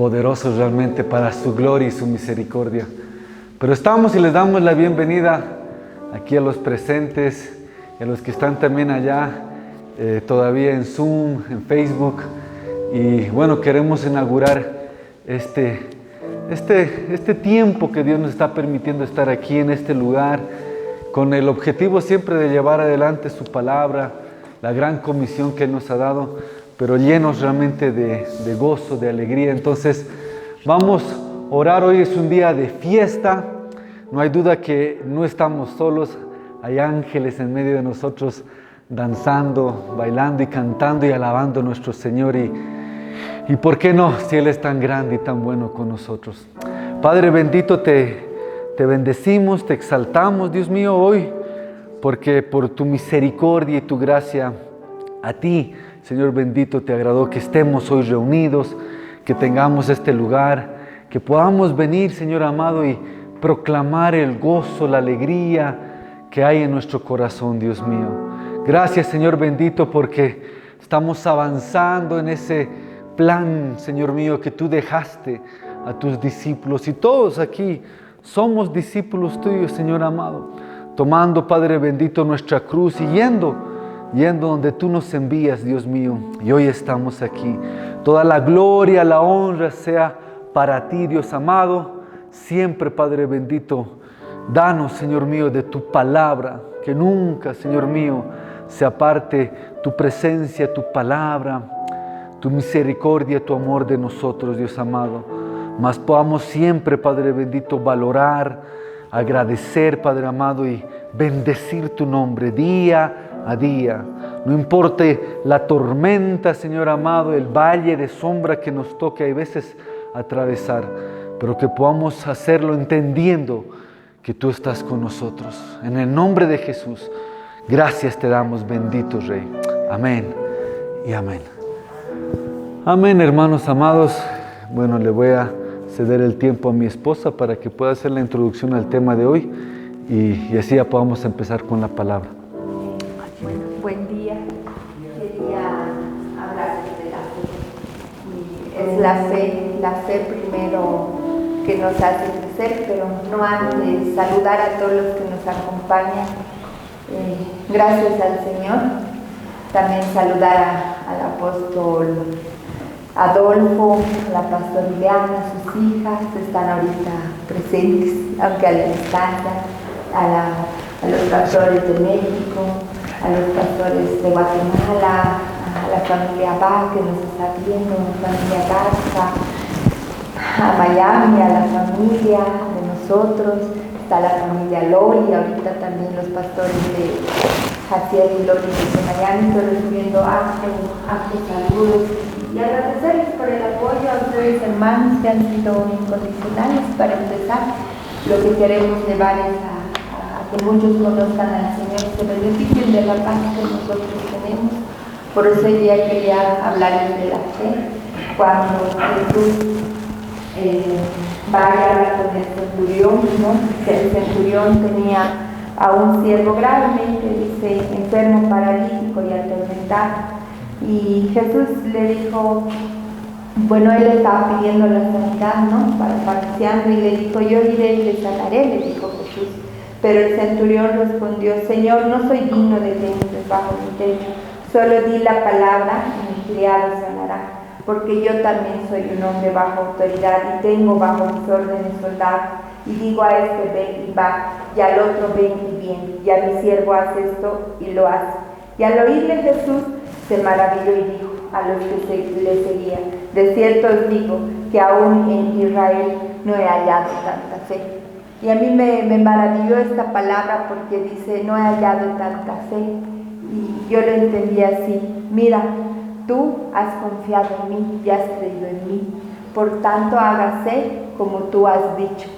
poderosos realmente para su gloria y su misericordia. Pero estamos y les damos la bienvenida aquí a los presentes y a los que están también allá, todavía en Zoom, en Facebook. Y bueno, queremos inaugurar este tiempo que Dios nos está permitiendo estar aquí en este lugar, con el objetivo siempre de llevar adelante su palabra, la gran comisión que Él nos ha dado, pero llenos realmente de gozo, de alegría. Entonces vamos a orar. Hoy es un día de fiesta. No hay duda que no estamos solos. Hay ángeles en medio de nosotros danzando, bailando y cantando y alabando a nuestro Señor. Y ¿por qué no? Si Él es tan grande y tan bueno con nosotros. Padre bendito, te bendecimos, te exaltamos, Dios mío, hoy, porque por tu misericordia y tu gracia, a ti, Señor bendito, te agradó que estemos hoy reunidos, que tengamos este lugar, que podamos venir, Señor amado, y proclamar el gozo, la alegría que hay en nuestro corazón, Dios mío. Gracias, Señor bendito, porque estamos avanzando en ese plan, Señor mío, que tú dejaste a tus discípulos. Y todos aquí somos discípulos tuyos, Señor amado, tomando, Padre bendito, nuestra cruz y yendo donde tú nos envías, Dios mío. Y hoy estamos aquí. Toda la gloria, la honra sea para ti, Dios amado. Siempre, Padre bendito, danos, Señor mío, de tu palabra, que nunca, Señor mío, se aparte tu presencia, tu palabra, tu misericordia, tu amor de nosotros, Dios amado. Mas podamos siempre, Padre bendito, valorar, agradecer, Padre amado, y bendecir tu nombre día a día. No importe la tormenta, Señor amado, el valle de sombra que nos toque a veces atravesar, pero que podamos hacerlo entendiendo que tú estás con nosotros. En el nombre de Jesús, gracias te damos, bendito Rey. Amén y amén. Amén, hermanos amados. Bueno, le voy a ceder el tiempo a mi esposa para que pueda hacer la introducción al tema de hoy y así ya podamos empezar con la palabra. Bueno, buen día. Quería hablar de la fe. Es la fe primero que nos hace crecer, pero no antes saludar a todos los que nos acompañan. Gracias al Señor. También saludar al apóstol Adolfo, la pastora Ileana, sus hijas, están ahorita presentes, aunque a la distancia, a los pastores de México, a los pastores de Guatemala, a la familia Bach que nos está viendo, a la familia Garza, a Miami, a la familia de nosotros, está la familia Lori, ahorita también los pastores de Jaciel y Lori de Miami, estoy recibiendo actos saludos y agradecerles por el apoyo a ustedes, hermanos, que han sido incondicionales. Para empezar, lo que queremos llevar es a que muchos conozcan al Señor y se beneficien de la paz que nosotros tenemos. Por eso hoy día quería hablarles de la fe. Cuando Jesús va a hablar con el centurión, ¿no? El centurión tenía a un siervo gravemente, dice, enfermo, paralítico y atormentado. Y Jesús le dijo, bueno, él estaba pidiendo la sanidad, ¿no? Parafraseando, y le dijo, yo iré y le sanaré, le dijo Jesús. Pero el centurión respondió, Señor, no soy digno de que entres bajo mi techo, solo di la palabra y mi criado sanará, porque yo también soy un hombre bajo autoridad y tengo bajo mis órdenes soldados, y digo a este ven y va, y al otro ven y viene, y a mi siervo hace esto y lo hace. Y al oírle Jesús se maravilló y dijo a los que le seguían, de cierto os digo que aún en Israel no he hallado tanta fe. Y a mí me maravilló esta palabra porque dice, no he hallado tanta fe. Y yo lo entendí así, mira, tú has confiado en mí y has creído en mí, por tanto hágase como tú has dicho.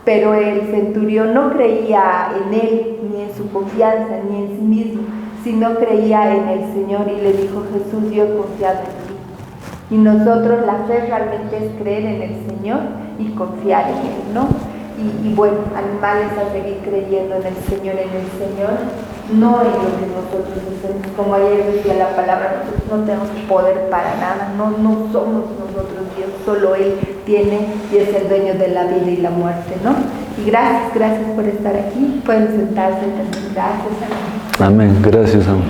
Pero el centurión no creía en él, ni en su confianza, ni en sí mismo, sino creía en el Señor, y le dijo, Jesús, yo he confiado en ti. Y nosotros, la fe realmente es creer en el Señor y confiar en Él, ¿no? Y bueno, animales a seguir creyendo en el Señor, no en lo que nosotros hacemos. Como ayer decía la palabra, nosotros no tenemos poder para nada, no somos nosotros Dios, solo Él tiene y es el dueño de la vida y la muerte, ¿no? Y gracias por estar aquí. Pueden sentarse también. Gracias. Amén. Gracias, amén.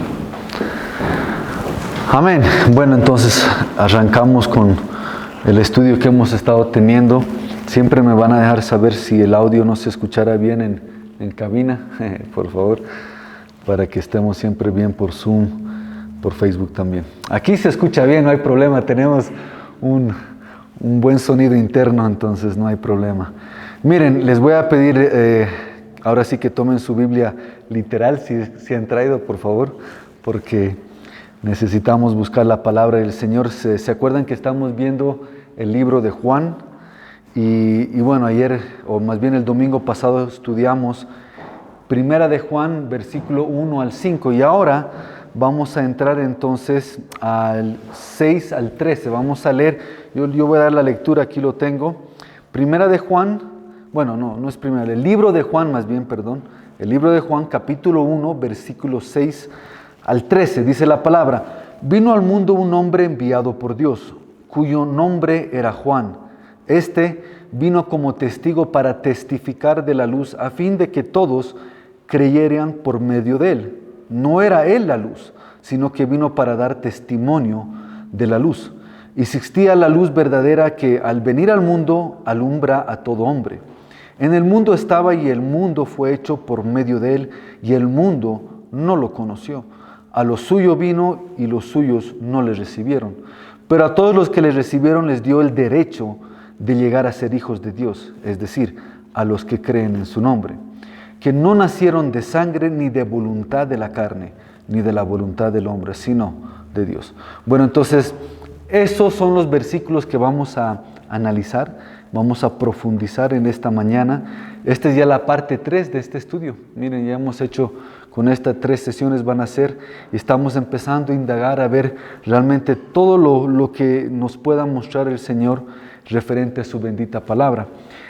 Amén. Bueno, entonces arrancamos con el estudio que hemos estado teniendo. Siempre me van a dejar saber si el audio no se escuchará bien en cabina, por favor, para que estemos siempre bien por Zoom, por Facebook también. Aquí se escucha bien, no hay problema, tenemos un buen sonido interno, entonces no hay problema. Miren, les voy a pedir, ahora sí que tomen su Biblia literal, si han traído, por favor, porque necesitamos buscar la palabra del Señor. ¿Se acuerdan que estamos viendo el libro de Juan? Y bueno, ayer, o más bien el domingo pasado, estudiamos Primera de Juan, versículo 1 al 5, y ahora vamos a entrar entonces al 6 al 13. Vamos a leer, yo voy a dar la lectura, aquí lo tengo. Primera de Juan, bueno, no es primera, el libro de Juan más bien, perdón. El libro de Juan, capítulo 1, versículo 6 al 13, dice la palabra: vino al mundo un hombre enviado por Dios, cuyo nombre era Juan. Este vino como testigo para testificar de la luz, a fin de que todos creyeran por medio de él. No era él la luz, sino que vino para dar testimonio de la luz. Existía la luz verdadera que al venir al mundo alumbra a todo hombre. En el mundo estaba y el mundo fue hecho por medio de él, y el mundo no lo conoció. A lo suyo vino y los suyos no le recibieron. Pero a todos los que le recibieron les dio el derecho de llegar a ser hijos de Dios, es decir, a los que creen en su nombre, que no nacieron de sangre ni de voluntad de la carne, ni de la voluntad del hombre, sino de Dios. Bueno, entonces, esos son los versículos que vamos a analizar, vamos a profundizar en esta mañana. Esta es ya la parte 3 de este estudio. Miren, ya hemos hecho con estas 3 sesiones van a ser, y estamos empezando a indagar, a ver realmente todo lo que nos pueda mostrar el Señor referente a su bendita palabra.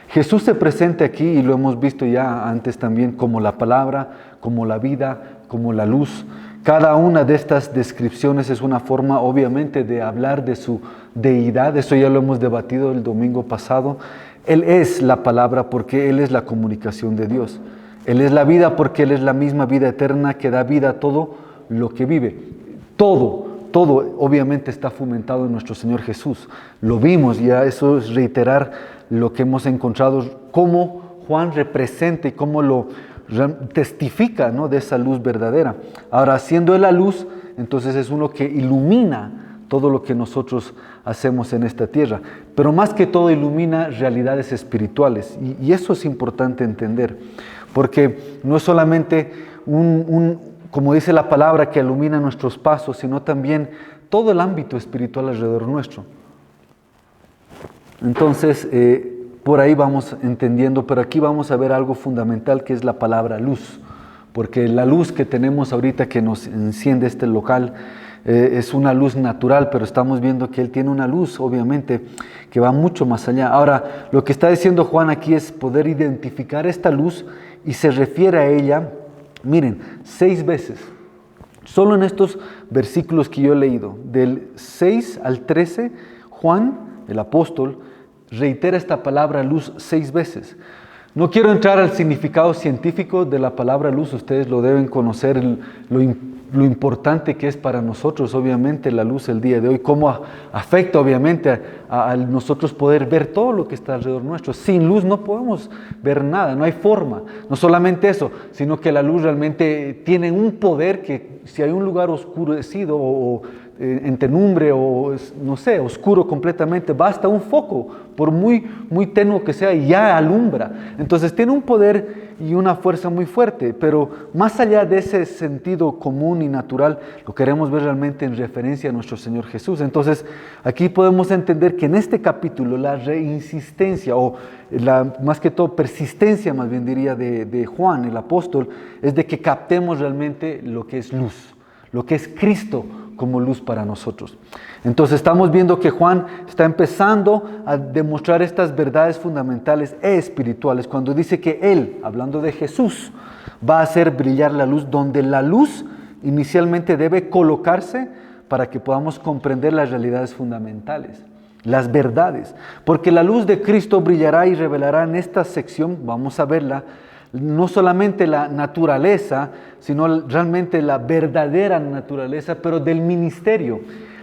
Jesús se presenta aquí, y lo hemos visto ya antes también, como la palabra, como la vida, como la luz. Cada una de estas descripciones es una forma, obviamente, de hablar de su deidad. Eso ya lo hemos debatido el domingo pasado. Él es la palabra porque Él es la comunicación de Dios. Él es la vida porque Él es la misma vida eterna que da vida a todo lo que vive. Todo obviamente está fundamentado en nuestro Señor Jesús. Lo vimos, ya eso es reiterar lo que hemos encontrado, cómo Juan representa y cómo lo testifica, ¿no?, de esa luz verdadera. Ahora, siendo Él la luz, entonces es uno que ilumina todo lo que nosotros hacemos en esta tierra, pero más que todo ilumina realidades espirituales, y eso es importante entender, porque no es solamente como dice la palabra, que ilumina nuestros pasos, sino también todo el ámbito espiritual alrededor nuestro. Entonces, por ahí vamos entendiendo, pero aquí vamos a ver algo fundamental, que es la palabra luz, porque la luz que tenemos ahorita que nos enciende este local es una luz natural, pero estamos viendo que Él tiene una luz, obviamente, que va mucho más allá. Ahora, lo que está diciendo Juan aquí es poder identificar esta luz, y se refiere a ella, miren, 6 veces, solo en estos versículos que yo he leído, del 6 al 13, Juan, el apóstol, reitera esta palabra luz 6 veces. No quiero entrar al significado científico de la palabra luz, ustedes lo deben conocer, lo importante que es para nosotros, obviamente, la luz el día de hoy, cómo afecta, obviamente, a nosotros poder ver todo lo que está alrededor nuestro. Sin luz no podemos ver nada, no hay forma. No solamente eso, sino que la luz realmente tiene un poder que, si hay un lugar oscurecido o en tenumbre o, no sé, oscuro completamente, basta un foco, por muy tenue que sea, y ya alumbra. Entonces tiene un poder y una fuerza muy fuerte, pero más allá de ese sentido común y natural, lo queremos ver realmente en referencia a nuestro Señor Jesús. Entonces aquí podemos entender que en este capítulo la reinsistencia, o más que todo persistencia, más bien diría, de Juan, el apóstol, es de que captemos realmente lo que es luz, lo que es Cristo como luz para nosotros. Entonces estamos viendo que Juan está empezando a demostrar estas verdades fundamentales e espirituales cuando dice que Él, hablando de Jesús, va a hacer brillar la luz, donde la luz inicialmente debe colocarse para que podamos comprender las realidades fundamentales. las verdades. Porque la luz de Cristo brillará y revelará en esta sección, vamos a verla, no solamente la naturaleza, sino realmente la verdadera naturaleza, pero del ministerio.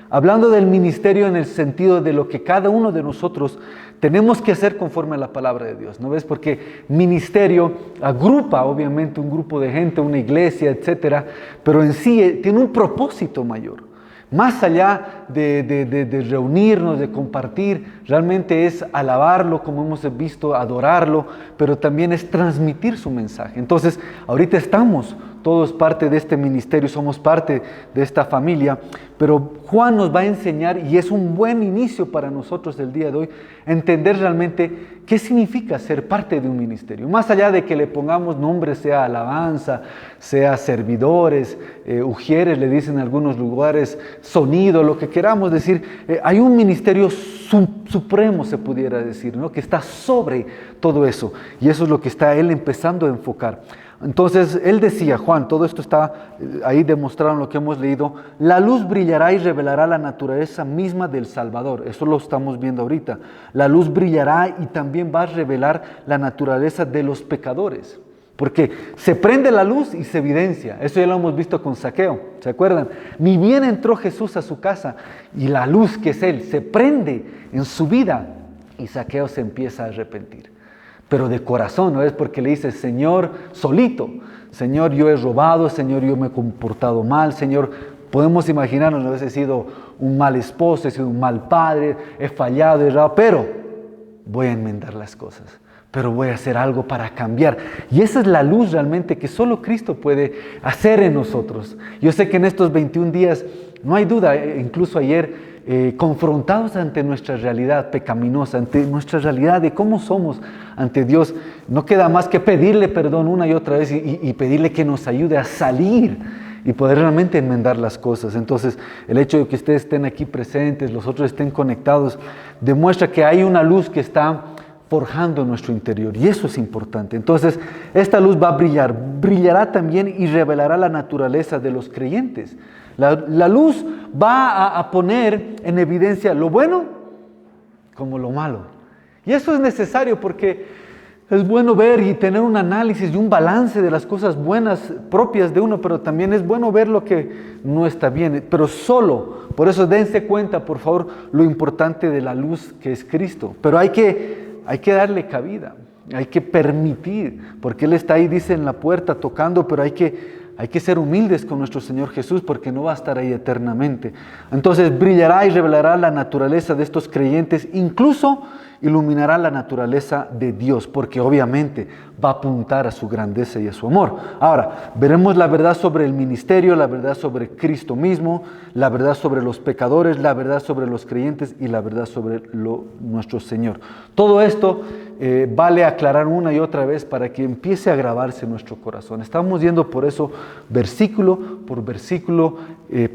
Hablando del ministerio en el sentido de lo que cada uno de nosotros tenemos que hacer conforme a la palabra de Dios, ¿no ves? Porque ministerio agrupa obviamente un grupo de gente, una iglesia, etcétera, pero en sí tiene un propósito mayor. Más allá de reunirnos, de compartir, realmente es alabarlo, como hemos visto, adorarlo, pero también es transmitir su mensaje. Entonces, ahorita estamos todos parte de este ministerio, somos parte de esta familia, pero Juan nos va a enseñar, y es un buen inicio para nosotros el día de hoy, entender realmente qué significa ser parte de un ministerio. Más allá de que le pongamos nombre, sea alabanza, sea servidores, ujieres, le dicen en algunos lugares, sonido, lo que queramos decir, hay un ministerio supremo, se pudiera decir, ¿no? Que está sobre todo eso, y eso es lo que está él empezando a enfocar. Entonces, él decía, Juan, todo esto está ahí demostrado en lo que hemos leído, la luz brillará y revelará la naturaleza misma del Salvador. Eso lo estamos viendo ahorita. La luz brillará y también va a revelar la naturaleza de los pecadores. Porque se prende la luz y se evidencia. Eso ya lo hemos visto con Zaqueo, ¿se acuerdan? Ni bien entró Jesús a su casa y la luz que es él se prende en su vida y Zaqueo se empieza a arrepentir. Pero de corazón, ¿no es? Porque le dice, Señor, solito, Señor, yo he robado, Señor, yo me he comportado mal, Señor, podemos imaginarnos, ¿no? He sido un mal esposo, he sido un mal padre, he fallado, he errado, pero voy a enmendar las cosas, pero voy a hacer algo para cambiar. Y esa es la luz realmente que solo Cristo puede hacer en nosotros. Yo sé que en estos 21 días, no hay duda, incluso ayer, confrontados ante nuestra realidad pecaminosa, ante nuestra realidad de cómo somos ante Dios, no queda más que pedirle perdón una y otra vez y pedirle que nos ayude a salir y poder realmente enmendar las cosas. Entonces, el hecho de que ustedes estén aquí presentes, los otros estén conectados, demuestra que hay una luz que está forjando nuestro interior, y eso es importante. Entonces, esta luz va a brillar, brillará también y revelará la naturaleza de los creyentes. La luz va a poner en evidencia lo bueno como lo malo. Y eso es necesario porque es bueno ver y tener un análisis y un balance de las cosas buenas propias de uno, pero también es bueno ver lo que no está bien. Pero solo, por eso dense cuenta, por favor, lo importante de la luz que es Cristo. Pero hay que darle cabida, hay que permitir, porque Él está ahí, dice, en la puerta tocando, pero hay que ser humildes con nuestro Señor Jesús porque no va a estar ahí eternamente. Entonces brillará y revelará la naturaleza de estos creyentes, incluso iluminará la naturaleza de Dios, porque obviamente va a apuntar a su grandeza y a su amor. Ahora, veremos la verdad sobre el ministerio, la verdad sobre Cristo mismo, la verdad sobre los pecadores, la verdad sobre los creyentes y la verdad sobre nuestro Señor. Todo esto vale aclarar una y otra vez para que empiece a grabarse en nuestro corazón. Estamos yendo por eso versículo por versículo,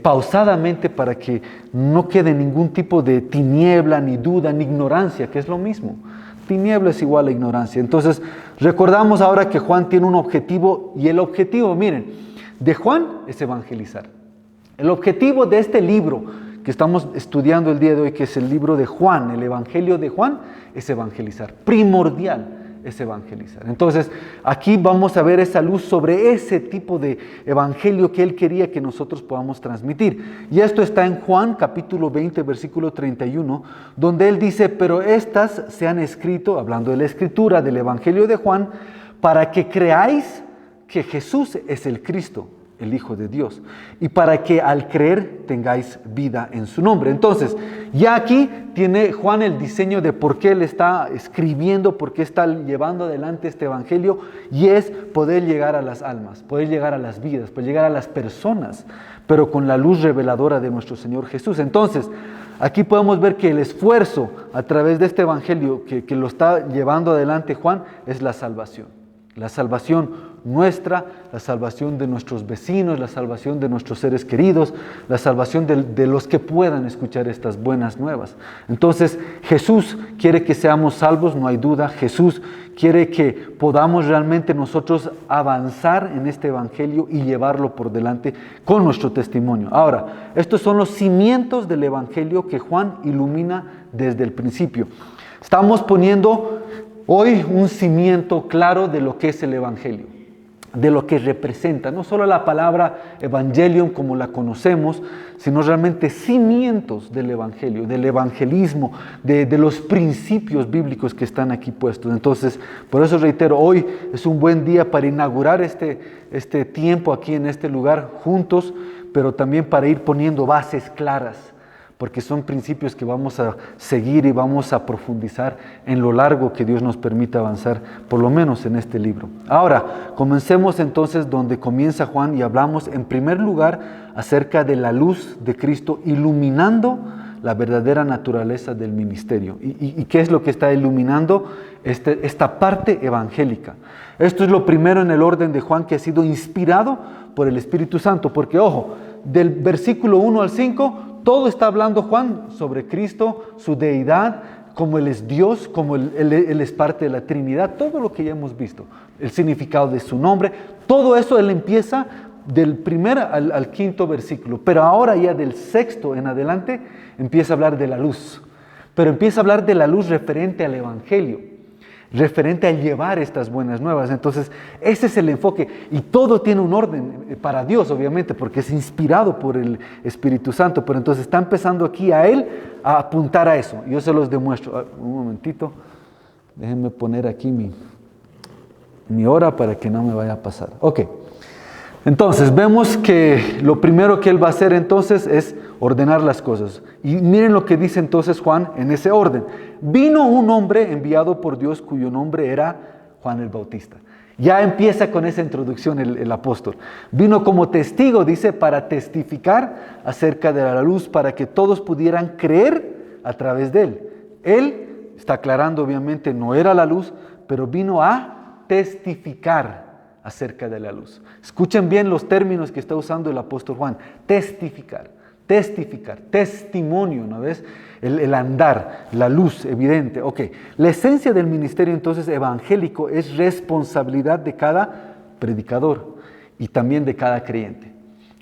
pausadamente, para que no quede ningún tipo de tiniebla, ni duda, ni ignorancia, que es lo mismo. Tiniebla es igual a ignorancia. Entonces, recordamos ahora que Juan tiene un objetivo, y el objetivo, miren, de Juan es evangelizar. El objetivo de este libro que estamos estudiando el día de hoy, que es el libro de Juan, el Evangelio de Juan, es evangelizar. Primordial es evangelizar. Entonces, aquí vamos a ver esa luz sobre ese tipo de evangelio que él quería que nosotros podamos transmitir. Y esto está en Juan capítulo 20, versículo 31, donde él dice, pero estas se han escrito, hablando de la escritura del Evangelio de Juan, para que creáis que Jesús es el Cristo, el Hijo de Dios, y para que al creer tengáis vida en su nombre. Entonces, ya aquí tiene Juan el diseño de por qué él está escribiendo, por qué está llevando adelante este evangelio, y es poder llegar a las almas, poder llegar a las vidas, poder llegar a las personas, pero con la luz reveladora de nuestro Señor Jesús. Entonces, aquí podemos ver que el esfuerzo a través de este evangelio que lo está llevando adelante Juan es la salvación. La salvación nuestra, la salvación de nuestros vecinos, la salvación de nuestros seres queridos, la salvación de los que puedan escuchar estas buenas nuevas. Entonces, Jesús quiere que seamos salvos, no hay duda. Jesús quiere que podamos realmente nosotros avanzar en este evangelio y llevarlo por delante con nuestro testimonio. Ahora, estos son los cimientos del evangelio que Juan ilumina desde el principio. Estamos poniendo hoy un cimiento claro de lo que es el evangelio, de lo que representa, no solo la palabra evangelium como la conocemos, sino realmente cimientos del evangelio, del evangelismo, de los principios bíblicos que están aquí puestos. Entonces, por eso reitero, hoy es un buen día para inaugurar este tiempo aquí en este lugar juntos, pero también para ir poniendo bases claras, porque son principios que vamos a seguir y vamos a profundizar en lo largo que Dios nos permita avanzar, por lo menos en este libro. Ahora, comencemos entonces donde comienza Juan y hablamos en primer lugar acerca de la luz de Cristo iluminando la verdadera naturaleza del ministerio. ¿Y qué es lo que está iluminando? Esta parte evangélica. Esto es lo primero en el orden de Juan que ha sido inspirado por el Espíritu Santo, porque ojo, del versículo 1 al 5, todo está hablando Juan sobre Cristo, su deidad, como Él es Dios, como Él es parte de la Trinidad, todo lo que ya hemos visto, el significado de su nombre, todo eso Él empieza del primer al quinto versículo, pero ahora ya del sexto en adelante empieza a hablar de la luz, pero empieza a hablar de la luz referente al Evangelio, referente a llevar estas buenas nuevas. Entonces ese es el enfoque y todo tiene un orden para Dios, obviamente, porque es inspirado por el Espíritu Santo, pero entonces está empezando aquí a Él a apuntar a eso. Yo se los demuestro. Un momentito, déjenme poner aquí mi hora para que no me vaya a pasar. Ok, entonces vemos que lo primero que Él va a hacer entonces es ordenar las cosas. Y miren lo que dice entonces Juan en ese orden. Vino un hombre enviado por Dios cuyo nombre era Juan el Bautista. Ya empieza con esa introducción el apóstol. Vino como testigo, dice, para testificar acerca de la luz, para que todos pudieran creer a través de él. Él, está aclarando obviamente, no era la luz, pero vino a testificar acerca de la luz. Escuchen bien los términos que está usando el apóstol Juan. Testificar, testimonio, ¿no ves? El andar, la luz evidente. Ok, la esencia del ministerio entonces evangélico es responsabilidad de cada predicador y también de cada creyente.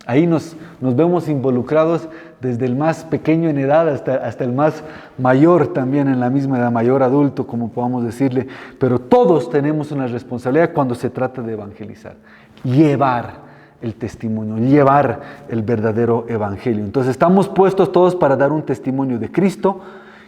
Ahí nos vemos involucrados desde el más pequeño en edad hasta el más mayor también en la misma edad, mayor adulto, como podamos decirle. Pero todos tenemos una responsabilidad cuando se trata de evangelizar, llevar el testimonio, llevar el verdadero evangelio. Entonces estamos puestos todos para dar un testimonio de Cristo,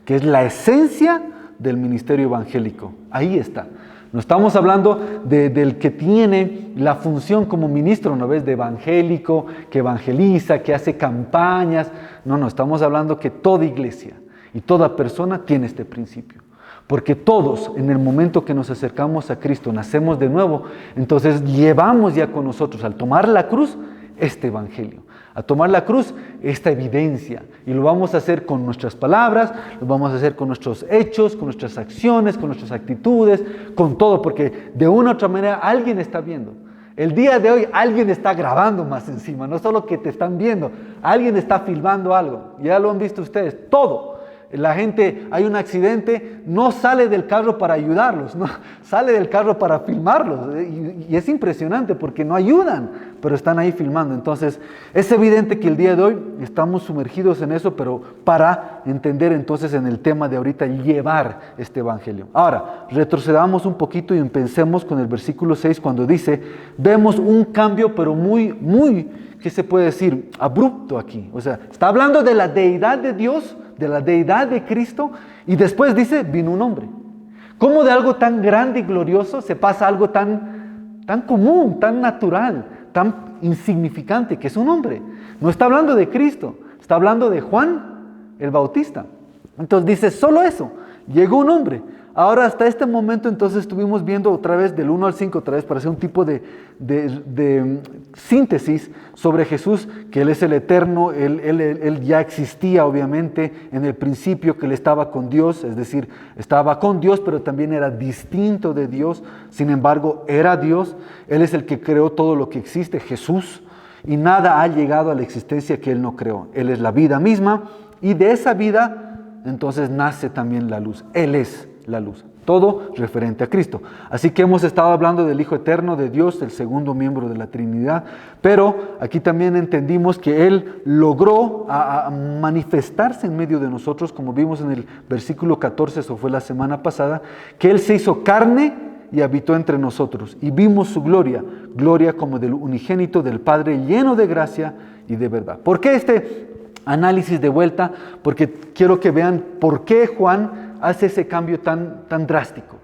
que es la esencia del ministerio evangélico. Ahí está. No estamos hablando del que tiene la función como ministro, ¿no ves? De evangélico, que evangeliza, que hace campañas. No, estamos hablando que toda iglesia y toda persona tiene este principio. Porque todos, en el momento que nos acercamos a Cristo, nacemos de nuevo, entonces llevamos ya con nosotros, al tomar la cruz, este evangelio. A tomar la cruz, esta evidencia. Y lo vamos a hacer con nuestras palabras, lo vamos a hacer con nuestros hechos, con nuestras acciones, con nuestras actitudes, con todo, porque de una u otra manera alguien está viendo. El día de hoy alguien está grabando más encima, no solo que te están viendo, alguien está filmando algo. Ya lo han visto ustedes, todo. La gente, hay un accidente, no sale del carro para ayudarlos, no, sale del carro para filmarlos. Y es impresionante porque no ayudan, pero están ahí filmando. Entonces, es evidente que el día de hoy estamos sumergidos en eso, pero para entender entonces en el tema de ahorita, llevar este evangelio. Ahora, retrocedamos un poquito y empecemos con el versículo 6 cuando dice, vemos un cambio, pero muy, ¿qué se puede decir? Abrupto aquí. O sea, está hablando de la deidad de Dios, de la deidad de Cristo, y después dice, vino un hombre. ¿Cómo de algo tan grande y glorioso se pasa a algo tan común, tan natural, tan insignificante, que es un hombre? No está hablando de Cristo, está hablando de Juan el Bautista. Entonces dice, solo eso, llegó un hombre. Ahora, hasta este momento, entonces, estuvimos viendo otra vez del 1 al 5, otra vez para hacer un tipo de síntesis sobre Jesús, que Él es el eterno, Él ya existía, obviamente, en el principio, que Él estaba con Dios, es decir, estaba con Dios, pero también era distinto de Dios, sin embargo, era Dios. Él es el que creó todo lo que existe, Jesús, y nada ha llegado a la existencia que Él no creó. Él es la vida misma, y de esa vida, entonces, nace también la luz. Él es la luz. Todo referente a Cristo. Así que hemos estado hablando del Hijo Eterno de Dios, el segundo miembro de la Trinidad, pero aquí también entendimos que Él logró a manifestarse en medio de nosotros, como vimos en el versículo 14, eso fue la semana pasada, que Él se hizo carne y habitó entre nosotros, y vimos su gloria, gloria como del unigénito del Padre, lleno de gracia y de verdad. ¿Por qué este análisis de vuelta? Porque quiero que vean por qué Juan hace ese cambio tan drástico.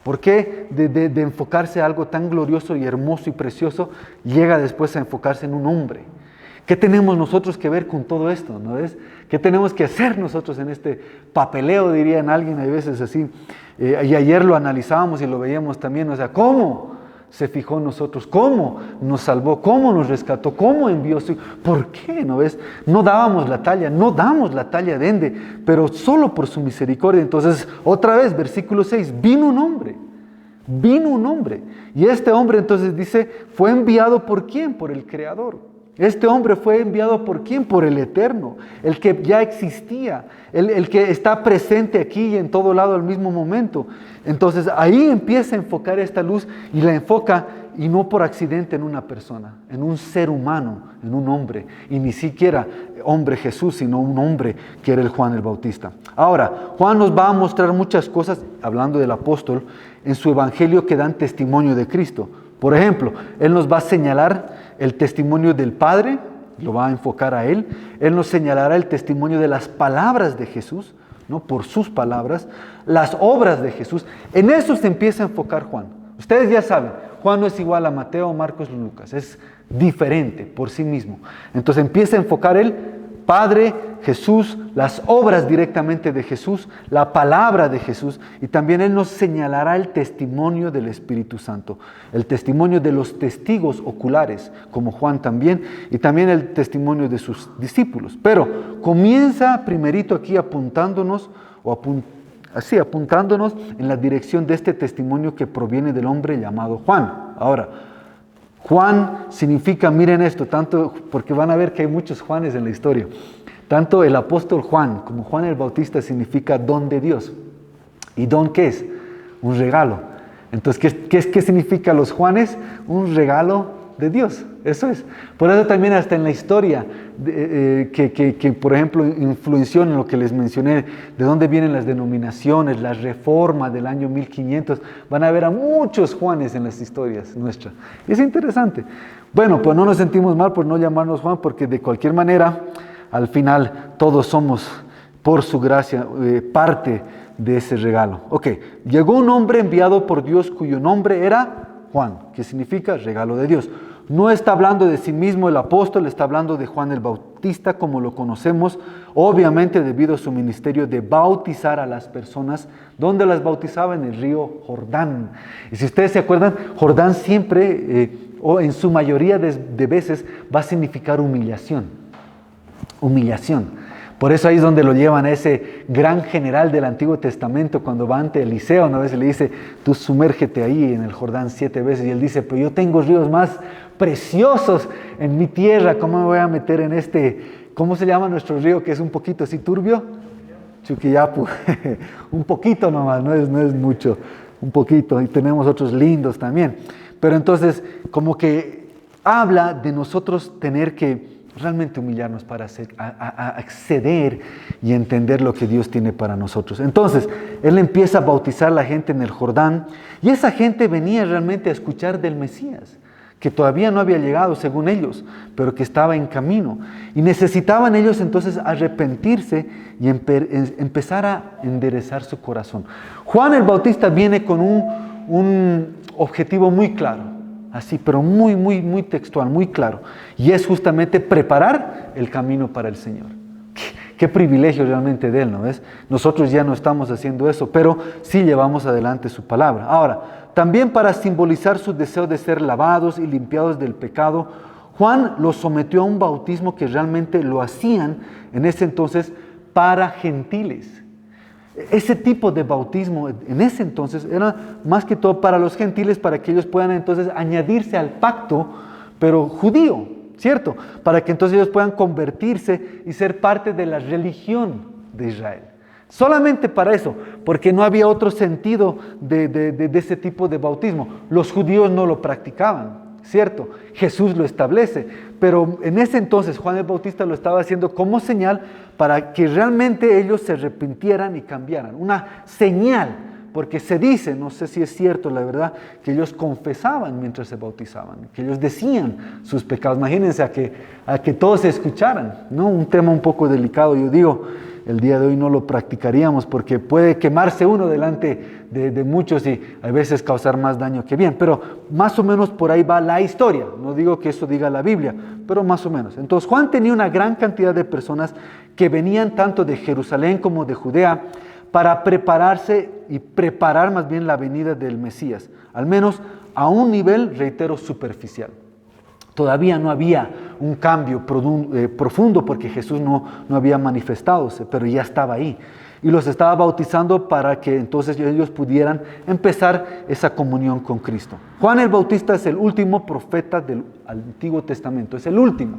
¿Por qué de enfocarse a algo tan glorioso y hermoso y precioso, llega después a enfocarse en un hombre? ¿Qué tenemos nosotros que ver con todo esto? ¿No es? ¿Qué tenemos que hacer nosotros en este papeleo, dirían alguien, hay veces así? Y ayer lo analizábamos y lo veíamos también, o sea, ¿cómo se fijó en nosotros? ¿Cómo nos salvó? ¿Cómo nos rescató? ¿Cómo envió su... ¿Por qué? ¿No ves? No dábamos la talla, no damos la talla de ende, pero solo por su misericordia. Entonces, otra vez, versículo 6, vino un hombre. Y este hombre, entonces dice, fue enviado ¿por quién? Por el Creador. Este hombre fue enviado ¿por quién? Por el Eterno, el que ya existía, el que está presente aquí y en todo lado al mismo momento. Entonces ahí empieza a enfocar esta luz, y la enfoca, y no por accidente, en una persona, en un ser humano, en un hombre, y ni siquiera hombre Jesús, sino un hombre que era el Juan el Bautista. Ahora, Juan nos va a mostrar muchas cosas, hablando del apóstol, en su evangelio que dan testimonio de Cristo. Por ejemplo, él nos va a señalar el testimonio del Padre, lo va a enfocar a Él. Él nos señalará el testimonio de las palabras de Jesús, ¿no? Por sus palabras, las obras de Jesús. En eso se empieza a enfocar Juan. Ustedes ya saben, Juan no es igual a Mateo, Marcos o Lucas, es diferente por sí mismo. Entonces empieza a enfocar Él, Padre, Jesús, las obras directamente de Jesús, la palabra de Jesús, y también Él nos señalará el testimonio del Espíritu Santo, el testimonio de los testigos oculares, como Juan también, y también el testimonio de sus discípulos. Pero comienza primerito aquí apuntándonos en la dirección de este testimonio que proviene del hombre llamado Juan. Ahora, Juan significa, miren esto, tanto porque van a ver que hay muchos Juanes en la historia. Tanto el apóstol Juan como Juan el Bautista significa don de Dios. ¿Y don qué es? Un regalo. Entonces, ¿qué significa los Juanes? Un regalo de Dios. Eso es. Por eso también hasta en la historia, que por ejemplo influenció en lo que les mencioné, de dónde vienen las denominaciones, la reforma del año 1500, van a ver a muchos Juanes en las historias nuestras. Y es interesante. Bueno, pues no nos sentimos mal por no llamarnos Juan, porque de cualquier manera, al final todos somos, por su gracia, parte de ese regalo. Ok, llegó un hombre enviado por Dios cuyo nombre era Juan, que significa regalo de Dios. No está hablando de sí mismo el apóstol, está hablando de Juan el Bautista como lo conocemos, obviamente debido a su ministerio de bautizar a las personas. ¿Dónde las bautizaba? En el río Jordán. Y si ustedes se acuerdan, Jordán siempre, o en su mayoría de veces, va a significar humillación. Por eso ahí es donde lo llevan a ese gran general del Antiguo Testamento, cuando va ante Eliseo, una vez le dice, tú sumérgete ahí en el Jordán 7 veces, y él dice, pero yo tengo ríos más preciosos en mi tierra, ¿cómo me voy a meter en este, cómo se llama nuestro río, que es un poquito así turbio? Chuquiyapu, un poquito nomás, no es mucho, un poquito, y tenemos otros lindos también. Pero entonces, como que habla de nosotros tener que realmente humillarnos para acceder y entender lo que Dios tiene para nosotros. Entonces, Él empieza a bautizar a la gente en el Jordán, y esa gente venía realmente a escuchar del Mesías, que todavía no había llegado según ellos, pero que estaba en camino. Y necesitaban ellos entonces arrepentirse y empezar a enderezar su corazón. Juan el Bautista viene con un objetivo muy claro, así, pero muy textual, muy claro. Y es justamente preparar el camino para el Señor. Qué privilegio realmente de Él, ¿no ves? Nosotros ya no estamos haciendo eso, pero sí llevamos adelante su palabra. Ahora, también para simbolizar su deseo de ser lavados y limpiados del pecado, Juan los sometió a un bautismo que realmente lo hacían en ese entonces para gentiles. Ese tipo de bautismo en ese entonces era más que todo para los gentiles, para que ellos puedan entonces añadirse al pacto, pero judío, ¿cierto? Para que entonces ellos puedan convertirse y ser parte de la religión de Israel. Solamente para eso, porque no había otro sentido de ese tipo de bautismo. Los judíos no lo practicaban, ¿cierto? Jesús lo establece, pero en ese entonces Juan el Bautista lo estaba haciendo como señal para que realmente ellos se arrepintieran y cambiaran. Una señal, porque se dice, no sé si es cierto la verdad, que ellos confesaban mientras se bautizaban, que ellos decían sus pecados. Imagínense a que todos se escucharan, ¿no? Un tema un poco delicado, yo digo. El día de hoy no lo practicaríamos porque puede quemarse uno delante de muchos y a veces causar más daño que bien. Pero más o menos por ahí va la historia. No digo que eso diga la Biblia, pero más o menos. Entonces Juan tenía una gran cantidad de personas que venían tanto de Jerusalén como de Judea para prepararse y preparar más bien la venida del Mesías. Al menos a un nivel, reitero, superficial. Todavía no había un cambio profundo porque Jesús no había manifestadose, pero ya estaba ahí. Y los estaba bautizando para que entonces ellos pudieran empezar esa comunión con Cristo. Juan el Bautista es el último profeta del Antiguo Testamento, es el último.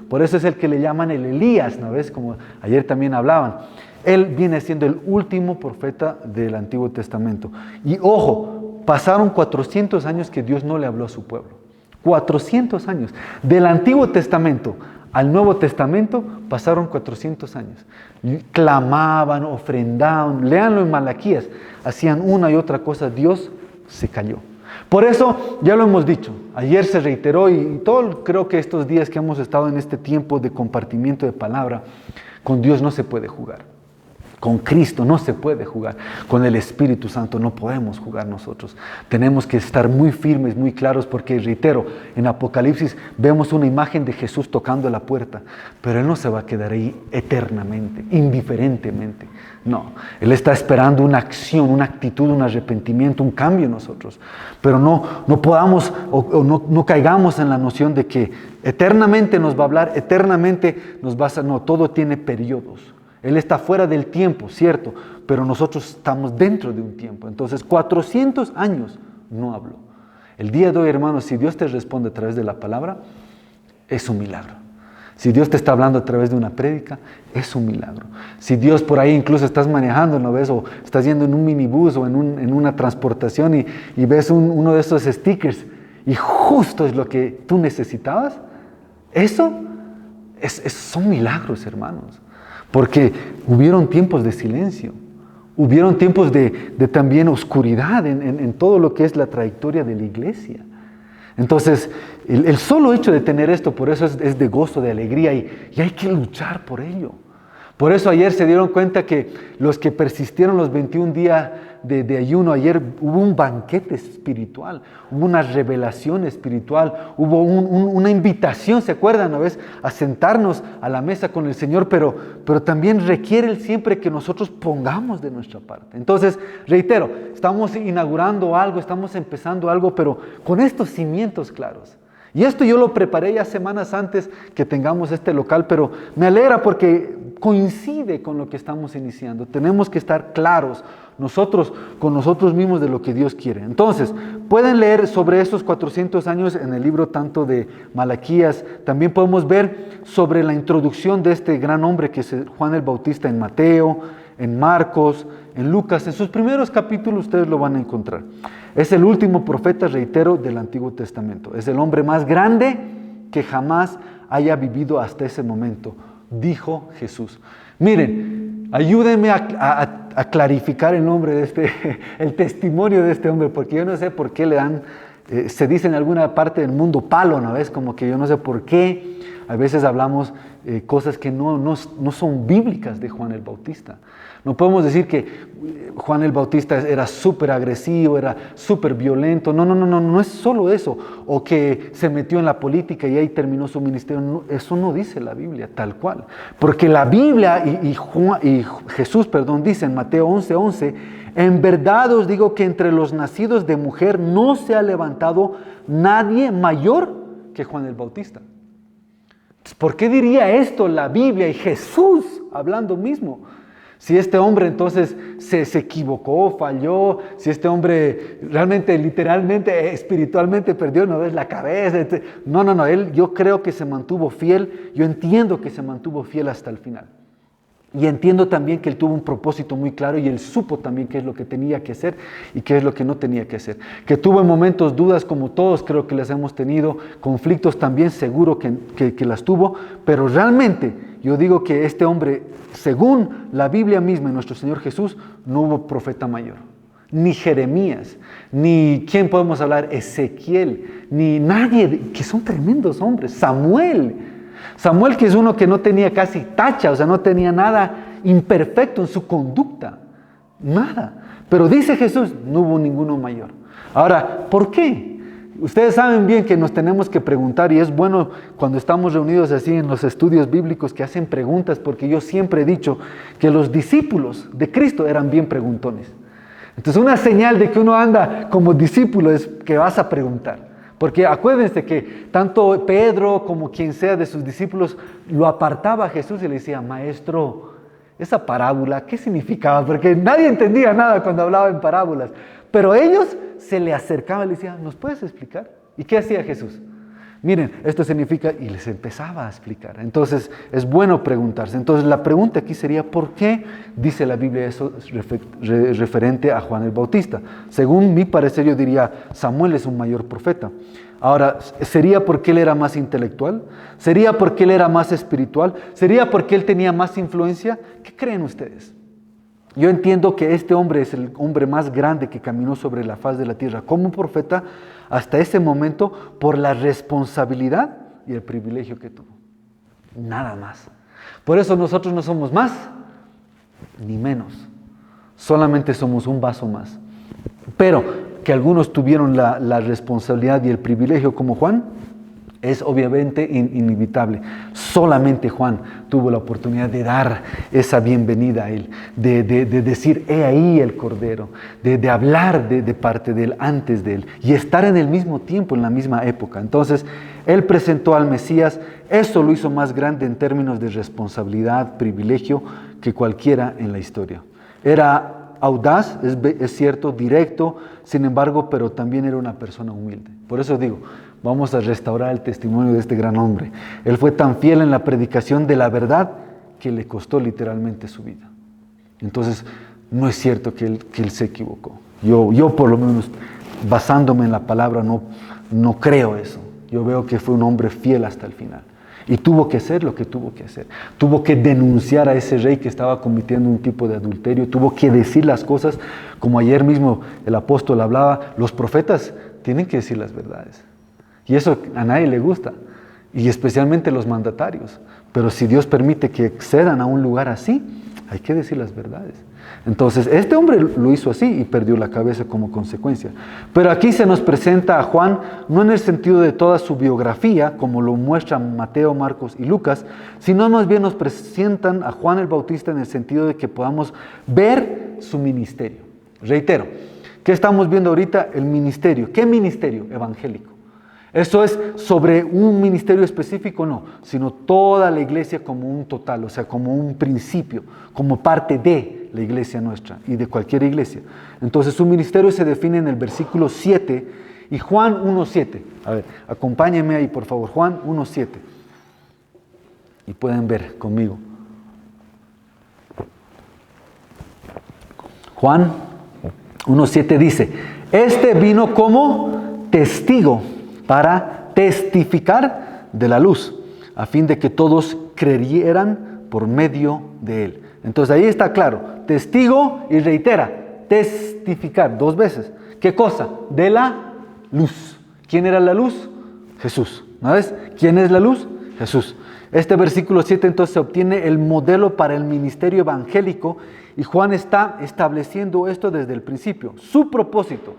Por eso es el que le llaman el Elías, ¿no ves? Como ayer también hablaban. Él viene siendo el último profeta del Antiguo Testamento. Y ojo, pasaron 400 años que Dios no le habló a su pueblo. 400 años. Del Antiguo Testamento al Nuevo Testamento pasaron 400 años. Clamaban, ofrendaban, léanlo en Malaquías, hacían una y otra cosa, Dios se calló. Por eso, ya lo hemos dicho, ayer se reiteró y creo que estos días que hemos estado en este tiempo de compartimiento de palabra, con Dios no se puede jugar. Con Cristo no se puede jugar, con el Espíritu Santo no podemos jugar nosotros. Tenemos que estar muy firmes, muy claros, porque reitero, en Apocalipsis vemos una imagen de Jesús tocando la puerta, pero Él no se va a quedar ahí eternamente, indiferentemente. No, Él está esperando una acción, una actitud, un arrepentimiento, un cambio en nosotros. Pero no podamos no caigamos en la noción de que eternamente nos va a hablar, eternamente nos va a... No, todo tiene periodos. Él está fuera del tiempo, cierto, pero nosotros estamos dentro de un tiempo. Entonces, 400 años no habló. El día de hoy, hermanos, si Dios te responde a través de la palabra, es un milagro. Si Dios te está hablando a través de una prédica, es un milagro. Si Dios por ahí incluso estás manejando, ¿no ves? O estás yendo en un minibús o en una transportación y ves uno de esos stickers y justo es lo que tú necesitabas, eso son milagros, hermanos. Porque hubieron tiempos de silencio, hubieron tiempos de también oscuridad en todo lo que es la trayectoria de la iglesia. Entonces, el solo hecho de tener esto, por eso es de gozo, de alegría y hay que luchar por ello. Por eso ayer se dieron cuenta que los que persistieron los 21 días de ayuno, ayer hubo un banquete espiritual, hubo una revelación espiritual, hubo una invitación, ¿se acuerdan? ¿No ves? A sentarnos a la mesa con el Señor, pero también requiere siempre que nosotros pongamos de nuestra parte. Entonces, reitero, estamos inaugurando algo, estamos empezando algo, pero con estos cimientos claros. Y esto yo lo preparé ya semanas antes que tengamos este local, pero me alegra porque coincide con lo que estamos iniciando. Tenemos que estar claros nosotros con nosotros mismos de lo que Dios quiere. Entonces, pueden leer sobre estos 400 años en el libro tanto de Malaquías. También podemos ver sobre la introducción de este gran hombre que es Juan el Bautista en Mateo, en Marcos, en Lucas. En sus primeros capítulos ustedes lo van a encontrar. Es el último profeta, reitero, del Antiguo Testamento. Es el hombre más grande que jamás haya vivido hasta ese momento, dijo Jesús. Miren, ayúdenme a clarificar el nombre de el testimonio de este hombre, porque yo no sé por qué le dan, se dice en alguna parte del mundo palo, ¿no ves? Como que yo no sé por qué. A veces hablamos cosas que no son bíblicas de Juan el Bautista. No podemos decir que Juan el Bautista era súper agresivo, era súper violento. No es solo eso. O que se metió en la política y ahí terminó su ministerio. No, eso no dice la Biblia tal cual. Porque la Biblia y Jesús dice en Mateo 11:11, en verdad os digo que entre los nacidos de mujer no se ha levantado nadie mayor que Juan el Bautista. ¿Por qué diría esto la Biblia y Jesús hablando mismo? Si este hombre entonces se equivocó, falló, si este hombre realmente, literalmente, espiritualmente perdió la cabeza. Yo creo que se mantuvo fiel, yo entiendo que se mantuvo fiel hasta el final. Y entiendo también que él tuvo un propósito muy claro y él supo también qué es lo que tenía que hacer y qué es lo que no tenía que hacer. Que tuvo en momentos dudas, como todos creo que las hemos tenido, conflictos también, seguro que las tuvo, pero realmente yo digo que este hombre, según la Biblia misma y nuestro Señor Jesús, no hubo profeta mayor. Ni Jeremías, ni ¿quién podemos hablar? Ezequiel, ni nadie, que son tremendos hombres. Samuel, que es uno que no tenía casi tacha, o sea, no tenía nada imperfecto en su conducta, nada. Pero dice Jesús, no hubo ninguno mayor. Ahora, ¿por qué? Ustedes saben bien que nos tenemos que preguntar, y es bueno cuando estamos reunidos así en los estudios bíblicos que hacen preguntas, porque yo siempre he dicho que los discípulos de Cristo eran bien preguntones. Entonces, una señal de que uno anda como discípulo es que vas a preguntar. Porque acuérdense que tanto Pedro como quien sea de sus discípulos lo apartaba a Jesús y le decía, maestro, esa parábola, ¿qué significaba? Porque nadie entendía nada cuando hablaba en parábolas. Pero ellos se le acercaban y le decían, ¿nos puedes explicar? ¿Y qué hacía Jesús? Miren, esto significa, y les empezaba a explicar. Entonces, es bueno preguntarse. Entonces, la pregunta aquí sería, ¿por qué dice la Biblia eso referente a Juan el Bautista? Según mi parecer, yo diría, Samuel es un mayor profeta. Ahora, ¿sería porque él era más intelectual? ¿Sería porque él era más espiritual? ¿Sería porque él tenía más influencia? ¿Qué creen ustedes? Yo entiendo que este hombre es el hombre más grande que caminó sobre la faz de la tierra como profeta hasta ese momento por la responsabilidad y el privilegio que tuvo. Nada más. Por eso nosotros no somos más ni menos. Solamente somos un vaso más. Pero que algunos tuvieron la responsabilidad y el privilegio como Juan, es obviamente inevitable. Solamente Juan tuvo la oportunidad de dar esa bienvenida a él, de decir, he ahí el Cordero, de hablar de parte de él, antes de él, y estar en el mismo tiempo, en la misma época. Entonces, él presentó al Mesías, eso lo hizo más grande en términos de responsabilidad, privilegio, que cualquiera en la historia. Era audaz, es cierto, directo, sin embargo, pero también era una persona humilde. Por eso digo, vamos a restaurar el testimonio de este gran hombre. Él fue tan fiel en la predicación de la verdad que le costó literalmente su vida. Entonces, no es cierto que él se equivocó. Yo por lo menos, basándome en la palabra, no creo eso. Yo veo que fue un hombre fiel hasta el final. Y tuvo que hacer lo que tuvo que hacer. Tuvo que denunciar a ese rey que estaba cometiendo un tipo de adulterio. Tuvo que decir las cosas, como ayer mismo el apóstol hablaba, los profetas tienen que decir las verdades. Y eso a nadie le gusta, y especialmente los mandatarios. Pero si Dios permite que accedan a un lugar así, hay que decir las verdades. Entonces, este hombre lo hizo así y perdió la cabeza como consecuencia. Pero aquí se nos presenta a Juan, no en el sentido de toda su biografía, como lo muestran Mateo, Marcos y Lucas, sino más bien nos presentan a Juan el Bautista en el sentido de que podamos ver su ministerio. Reitero, ¿qué estamos viendo ahorita? El ministerio. ¿Qué ministerio? Evangélico. ¿Eso es sobre un ministerio específico? No, sino toda la iglesia como un total, o sea, como un principio, como parte de la iglesia nuestra y de cualquier iglesia. Entonces su ministerio se define en el versículo 7 y Juan 1:7. A ver, acompáñenme ahí por favor, Juan 1:7. Y pueden ver conmigo. Juan 1:7 dice, este vino como testigo para testificar de la luz, a fin de que todos creyeran por medio de él. Entonces ahí está claro, testigo y reitera, testificar 2 veces. ¿Qué cosa? De la luz. ¿Quién era la luz? Jesús. ¿No ves? ¿Quién es la luz? Jesús. Este versículo 7 entonces obtiene el modelo para el ministerio evangélico y Juan está estableciendo esto desde el principio. Su propósito,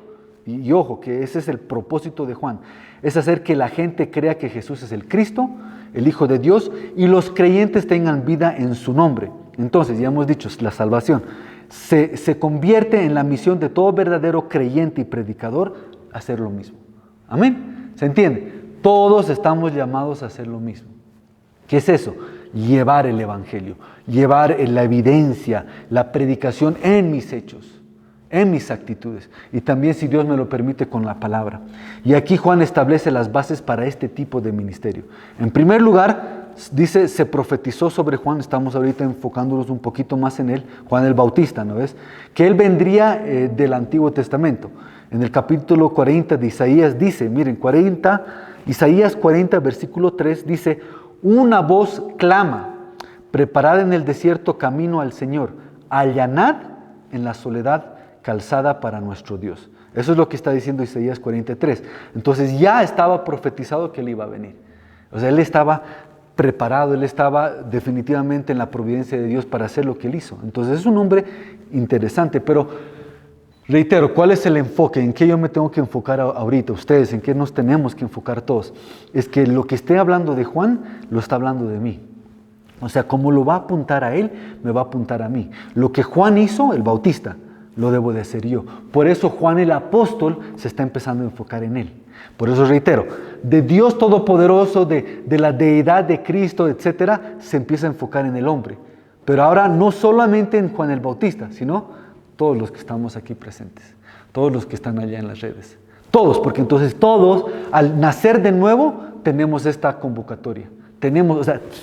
y ojo que ese es el propósito de Juan, es hacer que la gente crea que Jesús es el Cristo, el Hijo de Dios, y los creyentes tengan vida en su nombre. Entonces, ya hemos dicho, la salvación se convierte en la misión de todo verdadero creyente y predicador hacer lo mismo. Amén. ¿Se entiende? Todos estamos llamados a hacer lo mismo. ¿Qué es eso? Llevar el evangelio, llevar la evidencia, la predicación en mis hechos, en mis actitudes y también, si Dios me lo permite, con la palabra. Y aquí Juan establece las bases para este tipo de ministerio. En primer lugar, dice, se profetizó sobre Juan, estamos ahorita enfocándonos un poquito más en él, Juan el Bautista, ¿no ves? Que él vendría del Antiguo Testamento. En el capítulo 40 de Isaías dice, miren, Isaías 40, versículo 3 dice: una voz clama, preparad en el desierto camino al Señor, allanad en la soledad calzada para nuestro Dios. Eso es lo que está diciendo Isaías 43. Entonces ya estaba profetizado que Él iba a venir. O sea, Él estaba preparado, Él estaba definitivamente en la providencia de Dios para hacer lo que Él hizo. Entonces es un hombre interesante, pero reitero, ¿cuál es el enfoque? ¿En qué yo me tengo que enfocar ahorita? Ustedes, ¿en qué nos tenemos que enfocar todos? Es que lo que esté hablando de Juan, lo está hablando de mí. O sea, como lo va a apuntar a él, me va a apuntar a mí. Lo que Juan hizo, el Bautista, lo debo de hacer yo. Por eso Juan el apóstol se está empezando a enfocar en él. Por eso reitero, de Dios Todopoderoso, de la deidad de Cristo, etcétera, se empieza a enfocar en el hombre. Pero ahora no solamente en Juan el Bautista, sino todos los que estamos aquí presentes, todos los que están allá en las redes, todos, porque entonces todos, al nacer de nuevo, tenemos esta convocatoria,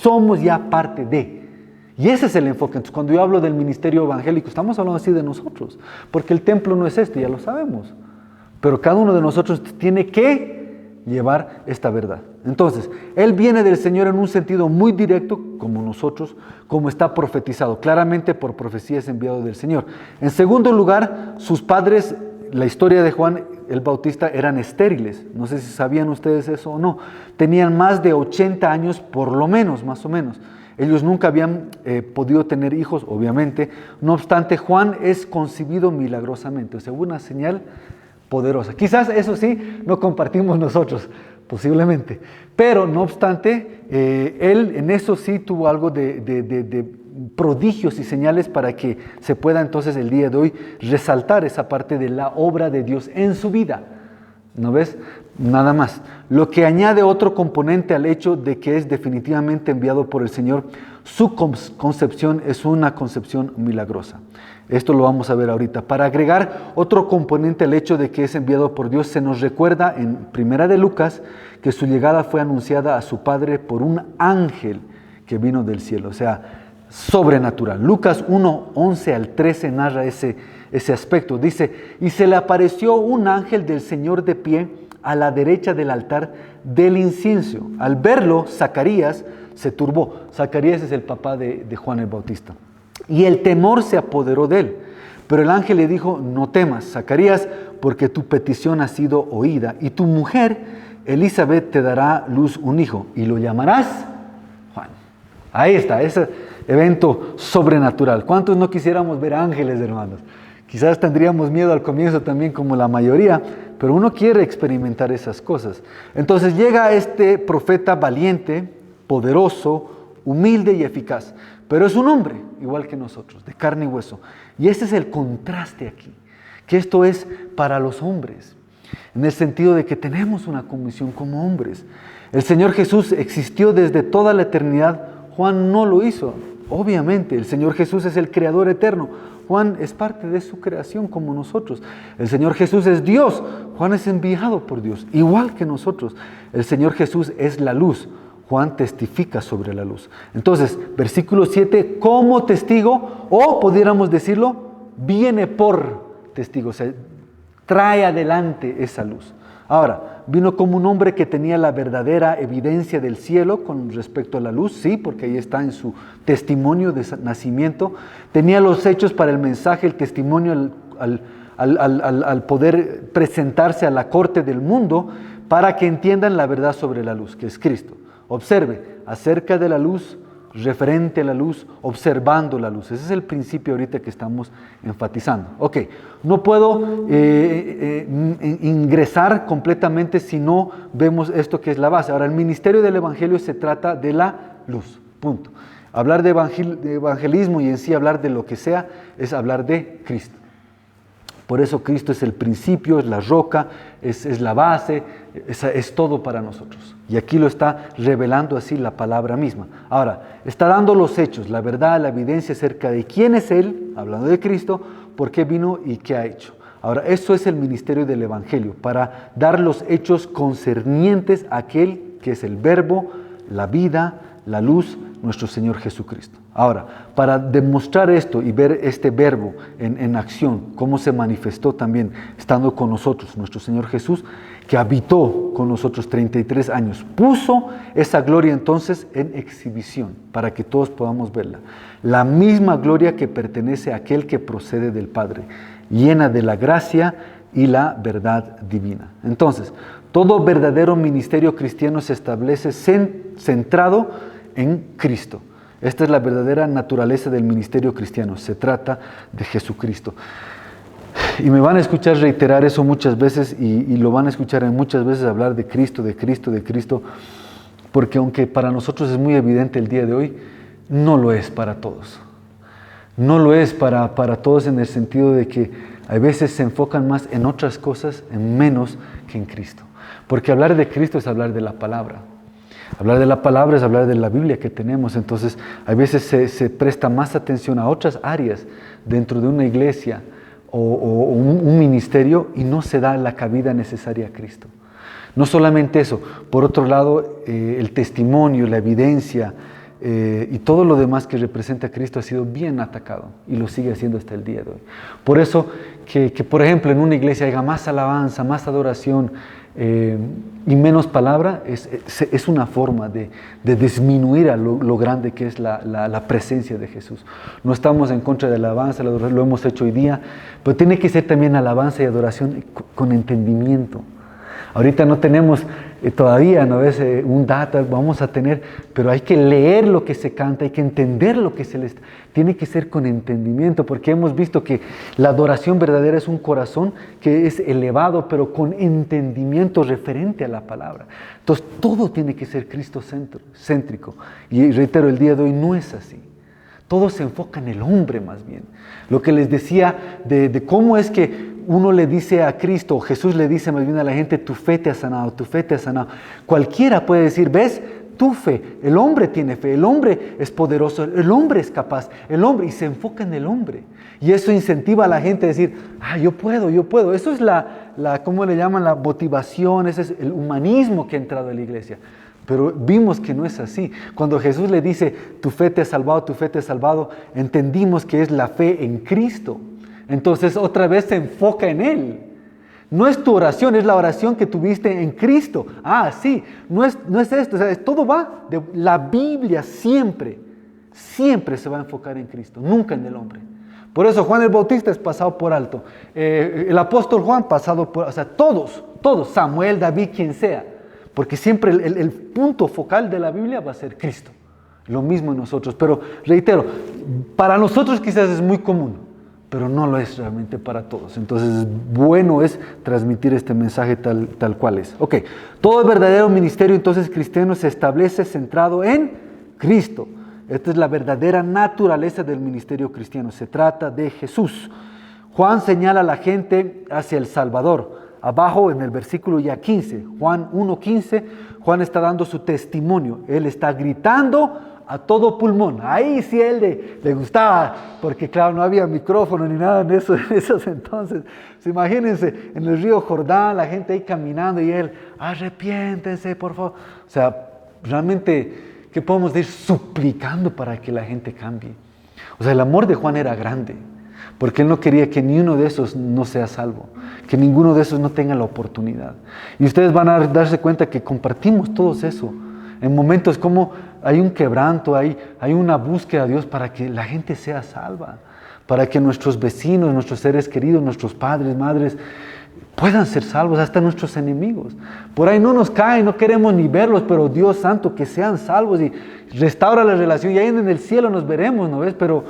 somos ya parte de, y ese es el enfoque. Entonces, cuando yo hablo del ministerio evangélico, estamos hablando así de nosotros, porque el templo no es este, ya lo sabemos, pero cada uno de nosotros tiene que llevar esta verdad. Entonces, Él viene del Señor en un sentido muy directo, como nosotros, como está profetizado, claramente por profecías enviado del Señor. En segundo lugar, sus padres, la historia de Juan el Bautista, eran estériles. No sé si sabían ustedes eso o no. Tenían más de 80 años, por lo menos, más o menos. Ellos nunca habían podido tener hijos, obviamente. No obstante, Juan es concebido milagrosamente, o sea, una señal poderosa. Quizás eso sí, no compartimos nosotros, posiblemente. Pero no obstante, él en eso sí tuvo algo de prodigios y señales para que se pueda entonces el día de hoy resaltar esa parte de la obra de Dios en su vida. ¿No ves? Nada más. Lo que añade otro componente al hecho de que es definitivamente enviado por el Señor, su concepción es una concepción milagrosa. Esto lo vamos a ver ahorita. Para agregar otro componente al hecho de que es enviado por Dios, se nos recuerda en Primera de Lucas que su llegada fue anunciada a su padre por un ángel que vino del cielo, o sea, sobrenatural. Lucas 1, 11 al 13 narra ese aspecto. Dice, y se le apareció un ángel del Señor de pie a la derecha del altar del incienso. Al verlo, Zacarías se turbó. Zacarías es el papá de Juan el Bautista. Y el temor se apoderó de él. Pero el ángel le dijo, no temas, Zacarías, porque tu petición ha sido oída, y tu mujer, Elizabeth, te dará luz un hijo, y lo llamarás Juan. Ahí está, ese evento sobrenatural. ¿Cuántos no quisiéramos ver ángeles, hermanos? Quizás tendríamos miedo al comienzo también, como la mayoría, pero uno quiere experimentar esas cosas. Entonces llega este profeta valiente, poderoso, humilde y eficaz. Pero es un hombre, igual que nosotros, de carne y hueso. Y ese es el contraste aquí, que esto es para los hombres, en el sentido de que tenemos una comisión como hombres. El Señor Jesús existió desde toda la eternidad. Juan no lo hizo, obviamente. El Señor Jesús es el creador eterno. Juan es parte de su creación como nosotros. El Señor Jesús es Dios. Juan es enviado por Dios, igual que nosotros. El Señor Jesús es la luz. Juan testifica sobre la luz. Entonces, versículo 7, como testigo, o pudiéramos decirlo, viene por testigo, o sea, trae adelante esa luz. Ahora, vino como un hombre que tenía la verdadera evidencia del cielo con respecto a la luz, sí, porque ahí está en su testimonio de nacimiento. Tenía los hechos para el mensaje, el testimonio al poder presentarse a la corte del mundo para que entiendan la verdad sobre la luz, que es Cristo. Observe, acerca de la luz, referente a la luz, observando la luz. Ese es el principio ahorita que estamos enfatizando. Ok, no puedo ingresar completamente si no vemos esto que es la base. Ahora, el ministerio del Evangelio se trata de la luz, punto. Hablar de evangelismo y en sí hablar de lo que sea es hablar de Cristo. Por eso Cristo es el principio, es la roca, es la base, es todo para nosotros. Y aquí lo está revelando así la palabra misma. Ahora, está dando los hechos, la verdad, la evidencia acerca de quién es Él, hablando de Cristo, por qué vino y qué ha hecho. Ahora, eso es el ministerio del Evangelio, para dar los hechos concernientes a aquel que es el Verbo, la vida, la luz, nuestro Señor Jesucristo. Ahora, para demostrar esto y ver este verbo en acción, cómo se manifestó también estando con nosotros, nuestro Señor Jesús, que habitó con nosotros 33 años, puso esa gloria entonces en exhibición, para que todos podamos verla. La misma gloria que pertenece a aquel que procede del Padre, llena de la gracia y la verdad divina. Entonces, todo verdadero ministerio cristiano se establece centrado en Cristo. Esta es la verdadera naturaleza del ministerio cristiano. Se trata de Jesucristo. Y me van a escuchar reiterar eso muchas veces y lo van a escuchar muchas veces hablar de Cristo, de Cristo, de Cristo, porque aunque para nosotros es muy evidente el día de hoy, no lo es para todos. No lo es para todos en el sentido de que a veces se enfocan más en otras cosas, en menos que en Cristo. Porque hablar de Cristo es hablar de la palabra. Hablar de la palabra es hablar de la Biblia que tenemos. Entonces, a veces se presta más atención a otras áreas dentro de una iglesia o un ministerio y no se da la cabida necesaria a Cristo. No solamente eso, por otro lado, el testimonio, la evidencia y todo lo demás que representa a Cristo ha sido bien atacado y lo sigue haciendo hasta el día de hoy. Por eso que por ejemplo, en una iglesia haya más alabanza, más adoración, y menos palabra es una forma de disminuir a lo grande que es la presencia de Jesús. No estamos en contra de la alabanza, lo hemos hecho hoy día, pero tiene que ser también alabanza y adoración con entendimiento. Ahorita no tenemos todavía, ¿no es? Un data, vamos a tener, pero hay que leer lo que se canta, hay que entender lo que se les... Tiene que ser con entendimiento, porque hemos visto que la adoración verdadera es un corazón que es elevado, pero con entendimiento referente a la palabra. Entonces, todo tiene que ser Cristo-céntrico. Y reitero, el día de hoy no es así. Todo se enfoca en el hombre más bien. Lo que les decía de cómo es que uno le dice a Cristo, o Jesús le dice más bien a la gente, tu fe te ha sanado, tu fe te ha sanado. Cualquiera puede decir, ¿ves? Tu fe, el hombre tiene fe, el hombre es poderoso, el hombre es capaz, el hombre, y se enfoca en el hombre. Y eso incentiva a la gente a decir, yo puedo. Eso es ¿cómo le llaman? La motivación, ese es el humanismo que ha entrado en la iglesia. Pero vimos que no es así. Cuando Jesús le dice, tu fe te ha salvado, entendimos que es la fe en Cristo. Entonces otra vez se enfoca en Él. No es tu oración, es la oración que tuviste en Cristo. Sí, no es esto. O sea, todo va de la Biblia siempre se va a enfocar en Cristo, nunca en el hombre. Por eso Juan el Bautista es pasado por alto. El apóstol Juan pasado por... O sea, todos, Samuel, David, quien sea. Porque siempre el punto focal de la Biblia va a ser Cristo. Lo mismo en nosotros. Pero reitero, para nosotros quizás es muy común, pero no lo es realmente para todos. Entonces, bueno es transmitir este mensaje tal cual es. Ok, todo el verdadero ministerio entonces cristiano se establece centrado en Cristo. Esta es la verdadera naturaleza del ministerio cristiano. Se trata de Jesús. Juan señala a la gente hacia el Salvador. Abajo en el versículo ya 15, Juan 1:15, Juan está dando su testimonio. Él está gritando a todo pulmón. Ahí sí él le gustaba, porque claro, no había micrófono ni nada en esos entonces. Imagínense, en el río Jordán, la gente ahí caminando y él, arrepiéntense, por favor. O sea, realmente, ¿qué podemos decir? Suplicando para que la gente cambie. O sea, el amor de Juan era grande, porque él no quería que ni uno de esos no sea salvo, que ninguno de esos no tenga la oportunidad. Y ustedes van a darse cuenta que compartimos todos eso. En momentos como hay un quebranto, hay una búsqueda de Dios para que la gente sea salva, para que nuestros vecinos, nuestros seres queridos, nuestros padres, madres, puedan ser salvos, hasta nuestros enemigos. Por ahí no nos caen, no queremos ni verlos, pero Dios santo, que sean salvos y restaura la relación. Y ahí en el cielo nos veremos, ¿no ves? Pero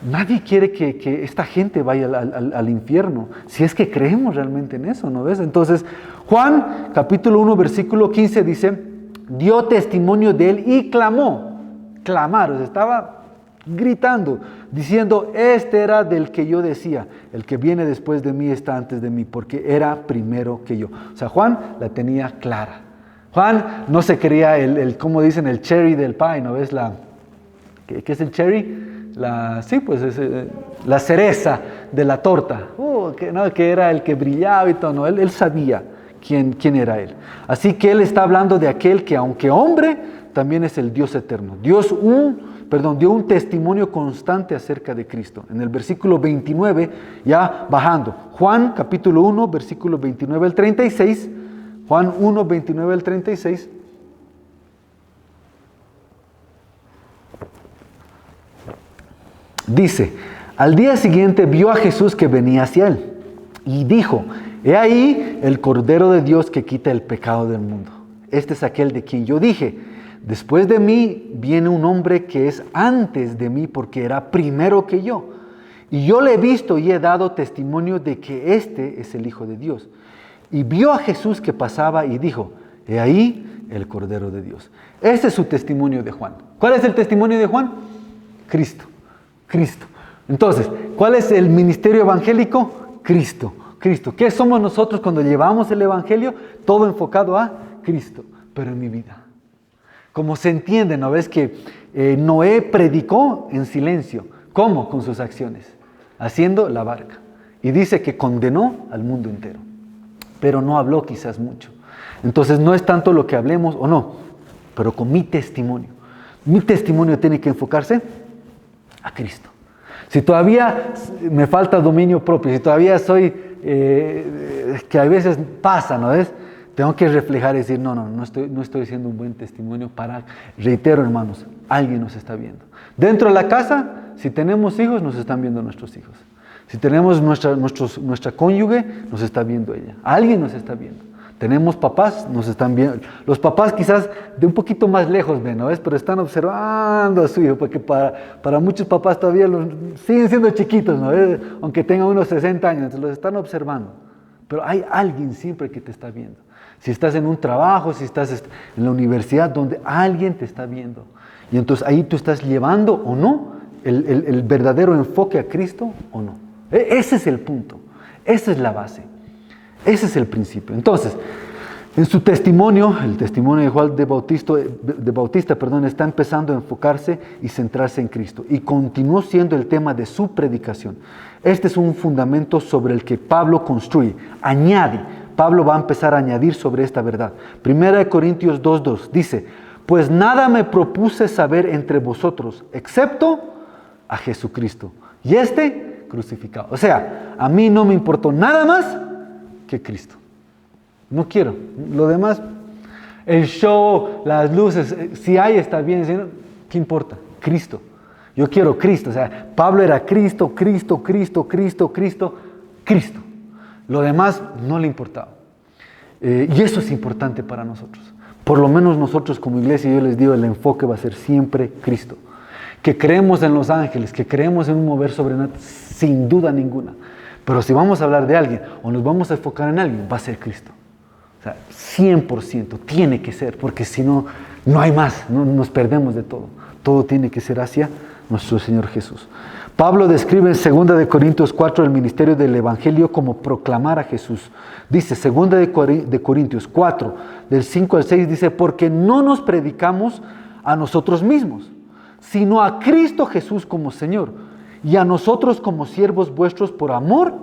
nadie quiere que esta gente vaya al infierno, si es que creemos realmente en eso, ¿no ves? Entonces, Juan, capítulo 1, versículo 15 dice, dio testimonio de él y clamó. Clamar, o sea, estaba gritando, diciendo, este era del que yo decía, el que viene después de mí está antes de mí, porque era primero que yo. O sea, Juan la tenía clara. Juan no se creía como dicen, el cherry del pie, ¿no ves? ¿Qué es el cherry? La cereza de la torta. Que era el que brillaba y todo, no, él sabía quién era él. Así que él está hablando de aquel que, aunque hombre, también es el Dios eterno. dio un testimonio constante acerca de Cristo. En el versículo 29, ya bajando, Juan capítulo 1, versículo 29 al 36, Juan 1, 29 al 36, dice, al día siguiente vio a Jesús que venía hacia él y dijo, he ahí el Cordero de Dios que quita el pecado del mundo. Este es aquel de quien yo dije, después de mí viene un hombre que es antes de mí porque era primero que yo. Y yo le he visto y he dado testimonio de que este es el Hijo de Dios. Y vio a Jesús que pasaba y dijo, he ahí el Cordero de Dios. Este es su testimonio de Juan. ¿Cuál es el testimonio de Juan? Cristo. Entonces, ¿cuál es el ministerio evangélico? Cristo. ¿Qué somos nosotros cuando llevamos el evangelio? Todo enfocado a Cristo, pero en mi vida. Como se entiende, ¿no ves que Noé predicó en silencio? ¿Cómo? Con sus acciones, haciendo la barca. Y dice que condenó al mundo entero, pero no habló quizás mucho. Entonces no es tanto lo que hablemos o no, pero con mi testimonio. Mi testimonio tiene que enfocarse a Cristo. Si todavía me falta dominio propio, si todavía soy, que a veces pasa, ¿no ves? Tengo que reflejar y decir, no estoy siendo un buen testimonio para, reitero hermanos, alguien nos está viendo. Dentro de la casa, si tenemos hijos, nos están viendo nuestros hijos. Si tenemos nuestra cónyuge, nos está viendo ella. Alguien nos está viendo. Tenemos papás, nos están viendo. Los papás quizás de un poquito más lejos ven, ¿no ves? Pero están observando a su hijo, porque para muchos papás todavía siguen siendo chiquitos, ¿no ves? Aunque tengan unos 60 años, entonces los están observando. Pero hay alguien siempre que te está viendo. Si estás en un trabajo, si estás en la universidad, donde alguien te está viendo. Y entonces ahí tú estás llevando o no el verdadero enfoque a Cristo o no. Ese es el punto. Esa es la base. Ese es el principio. Entonces, en su testimonio, el testimonio de Juan de Bautista, está empezando a enfocarse y centrarse en Cristo. Y continuó siendo el tema de su predicación. Este es un fundamento sobre el que Pablo construye, añade. Pablo va a empezar a añadir sobre esta verdad. 1 Corintios 2:2 dice, pues nada me propuse saber entre vosotros, excepto a Jesucristo. Y crucificado. O sea, a mí no me importó nada más que Cristo. No quiero. Lo demás, el show, las luces, si hay está bien, si no, ¿qué importa? Cristo. Yo quiero Cristo. O sea, Pablo era Cristo. Lo demás no le importaba. Y eso es importante para nosotros. Por lo menos nosotros como iglesia, yo les digo, el enfoque va a ser siempre Cristo. Que creemos en los ángeles, que creemos en un mover sobrenatural, sin duda ninguna. Pero si vamos a hablar de alguien o nos vamos a enfocar en alguien, va a ser Cristo. O sea, 100% tiene que ser, porque si no, no hay más, nos perdemos de todo. Todo tiene que ser hacia nuestro Señor Jesús. Pablo describe en 2 Corintios 4 el ministerio del Evangelio como proclamar a Jesús. Dice, 2 Corintios 4, del 5 al 6, dice, porque no nos predicamos a nosotros mismos, sino a Cristo Jesús como Señor, y a nosotros como siervos vuestros por amor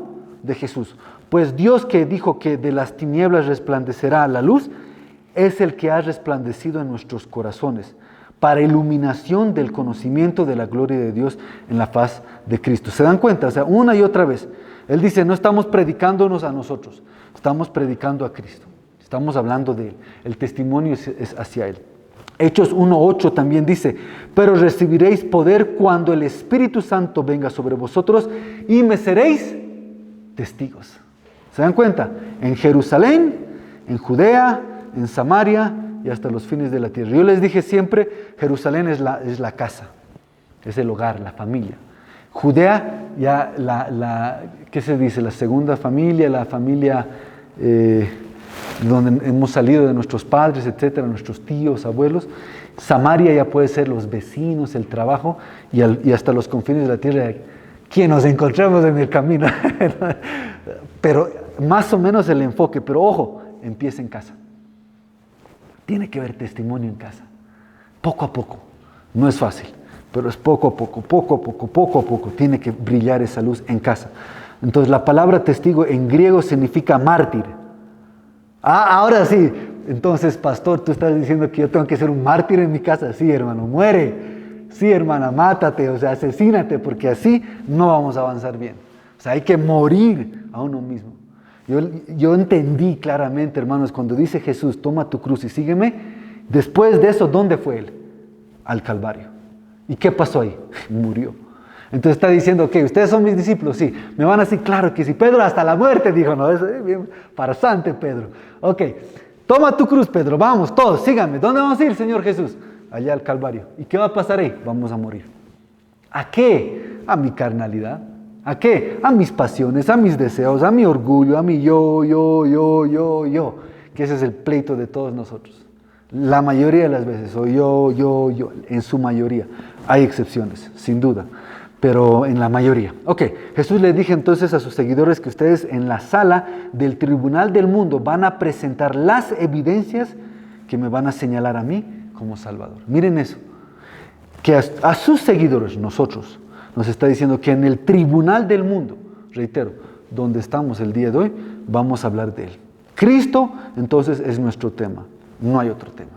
de Jesús. Pues Dios que dijo que de las tinieblas resplandecerá la luz, es el que ha resplandecido en nuestros corazones, para iluminación del conocimiento de la gloria de Dios en la faz de Cristo. ¿Se dan cuenta? O sea, una y otra vez. Él dice, no estamos predicándonos a nosotros, estamos predicando a Cristo. Estamos hablando de Él. El testimonio es hacia Él. Hechos 1:8 también dice, pero recibiréis poder cuando el Espíritu Santo venga sobre vosotros y me seréis testigos. O ¿Se dan cuenta? En Jerusalén, en Judea, en Samaria y hasta los fines de la tierra. Yo les dije siempre, Jerusalén es la casa, es el hogar, la familia. Judea, ya ¿qué se dice? La segunda familia, la familia donde hemos salido de nuestros padres, etcétera, nuestros tíos, abuelos. Samaria ya puede ser los vecinos, el trabajo y hasta los confines de la tierra, quien nos encontramos en el camino. Pero más o menos el enfoque, pero ojo, empieza en casa. Tiene que haber testimonio en casa, poco a poco. No es fácil, pero es poco a poco, tiene que brillar esa luz en casa. Entonces la palabra testigo en griego significa mártir. Ahora sí, entonces pastor, tú estás diciendo que yo tengo que ser un mártir en mi casa. Sí, hermano, muere. Sí, hermana, mátate, o sea, asesínate, porque así no vamos a avanzar bien. O sea, hay que morir a uno mismo. Yo entendí claramente, hermanos, cuando dice Jesús, toma tu cruz y sígueme, después de eso, ¿dónde fue Él? Al Calvario. ¿Y qué pasó ahí? Murió. Entonces está diciendo, ok, ustedes son mis discípulos, sí. Me van a decir, claro que sí. Pedro hasta la muerte dijo, no, eso es bien farsante, Pedro. Ok, toma tu cruz, Pedro, vamos, todos, síganme. ¿Dónde vamos a ir, Señor Jesús? Allá al Calvario. ¿Y qué va a pasar ahí? Vamos a morir. ¿A qué? A mi carnalidad. ¿A qué? A mis pasiones, a mis deseos, a mi orgullo, a mi yo. Que ese es el pleito de todos nosotros. La mayoría de las veces soy yo, en su mayoría. Hay excepciones, sin duda, pero en la mayoría. Ok, Jesús le dije entonces a sus seguidores que ustedes en la sala del tribunal del mundo van a presentar las evidencias que me van a señalar a mí como Salvador. Miren eso, que a sus seguidores, nosotros, nos está diciendo que en el tribunal del mundo, reitero, donde estamos el día de hoy, vamos a hablar de Él. Cristo, entonces, es nuestro tema. No hay otro tema.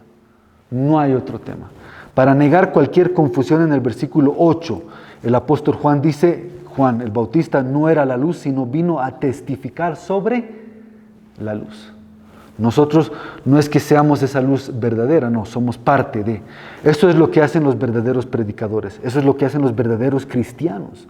No hay otro tema. Para negar cualquier confusión en el versículo 8, el apóstol Juan dice, Juan el Bautista no era la luz, sino vino a testificar sobre la luz. Nosotros no es que seamos esa luz verdadera, no, somos parte de. Eso es lo que hacen los verdaderos predicadores, eso es lo que hacen los verdaderos cristianos,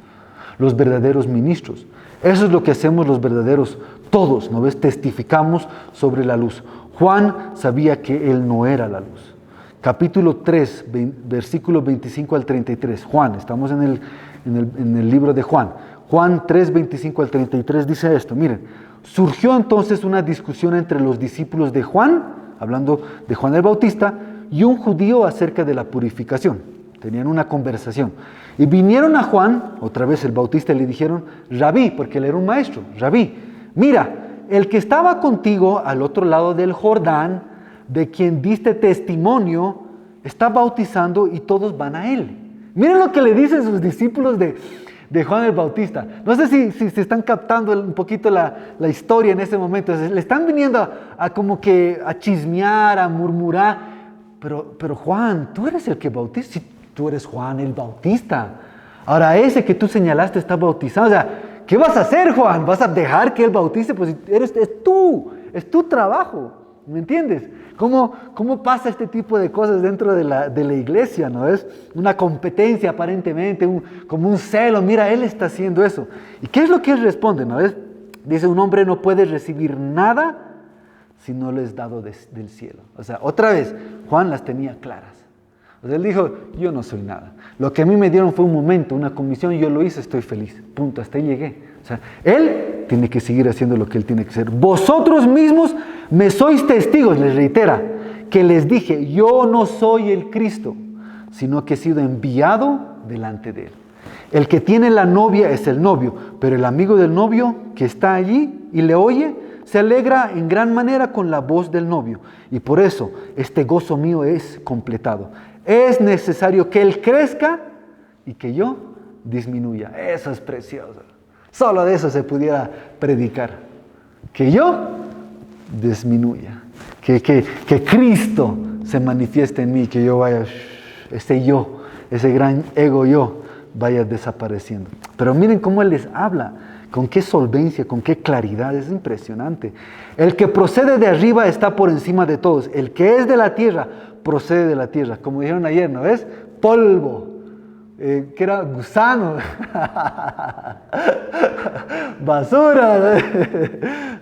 los verdaderos ministros. Eso es lo que hacemos los verdaderos, todos, ¿no ves? Testificamos sobre la luz. Juan sabía que él no era la luz. Capítulo 3, versículos 25 al 33. Juan, estamos en el libro de Juan. Juan 3, 25 al 33 dice esto, miren. Surgió entonces una discusión entre los discípulos de Juan, hablando de Juan el Bautista, y un judío acerca de la purificación. Tenían una conversación. Y vinieron a Juan, otra vez el Bautista, y le dijeron, Rabí, porque él era un maestro, Rabí, mira, el que estaba contigo al otro lado del Jordán, de quien diste testimonio, está bautizando y todos van a él. Miren lo que le dicen sus discípulos de Juan el Bautista. No sé si se están captando un poquito la historia en ese momento. Le están viniendo a como que a chismear, a murmurar. Pero Juan, tú eres el que bautiza. Sí, tú eres Juan el Bautista. Ahora ese que tú señalaste está bautizado. O sea, ¿qué vas a hacer, Juan? ¿Vas a dejar que él bautice? Pues es tu trabajo. ¿Me entiendes? ¿Cómo pasa este tipo de cosas dentro de la iglesia? ¿No es una competencia aparentemente, como un celo? Mira, él está haciendo eso. ¿Y qué es lo que él responde? ¿No es? Dice, un hombre no puede recibir nada si no le es dado del cielo. O sea, otra vez, Juan las tenía claras. O sea, él dijo, yo no soy nada. Lo que a mí me dieron fue un momento, una comisión, yo lo hice, estoy feliz. Punto, hasta ahí llegué. O sea, él tiene que seguir haciendo lo que él tiene que hacer. Vosotros mismos me sois testigos, les reitera, que les dije, yo no soy el Cristo, sino que he sido enviado delante de él. El que tiene la novia es el novio, pero el amigo del novio que está allí y le oye, se alegra en gran manera con la voz del novio. Y por eso este gozo mío es completado. Es necesario que él crezca y que yo disminuya. Eso es precioso. Solo de eso se pudiera predicar. Que yo disminuya. Que Cristo se manifieste en mí. Que yo vaya, ese gran ego yo, vaya desapareciendo. Pero miren cómo Él les habla. Con qué solvencia, con qué claridad. Es impresionante. El que procede de arriba está por encima de todos. El que es de la tierra, procede de la tierra. Como dijeron ayer, ¿no ves? Polvo. que era gusano, basura,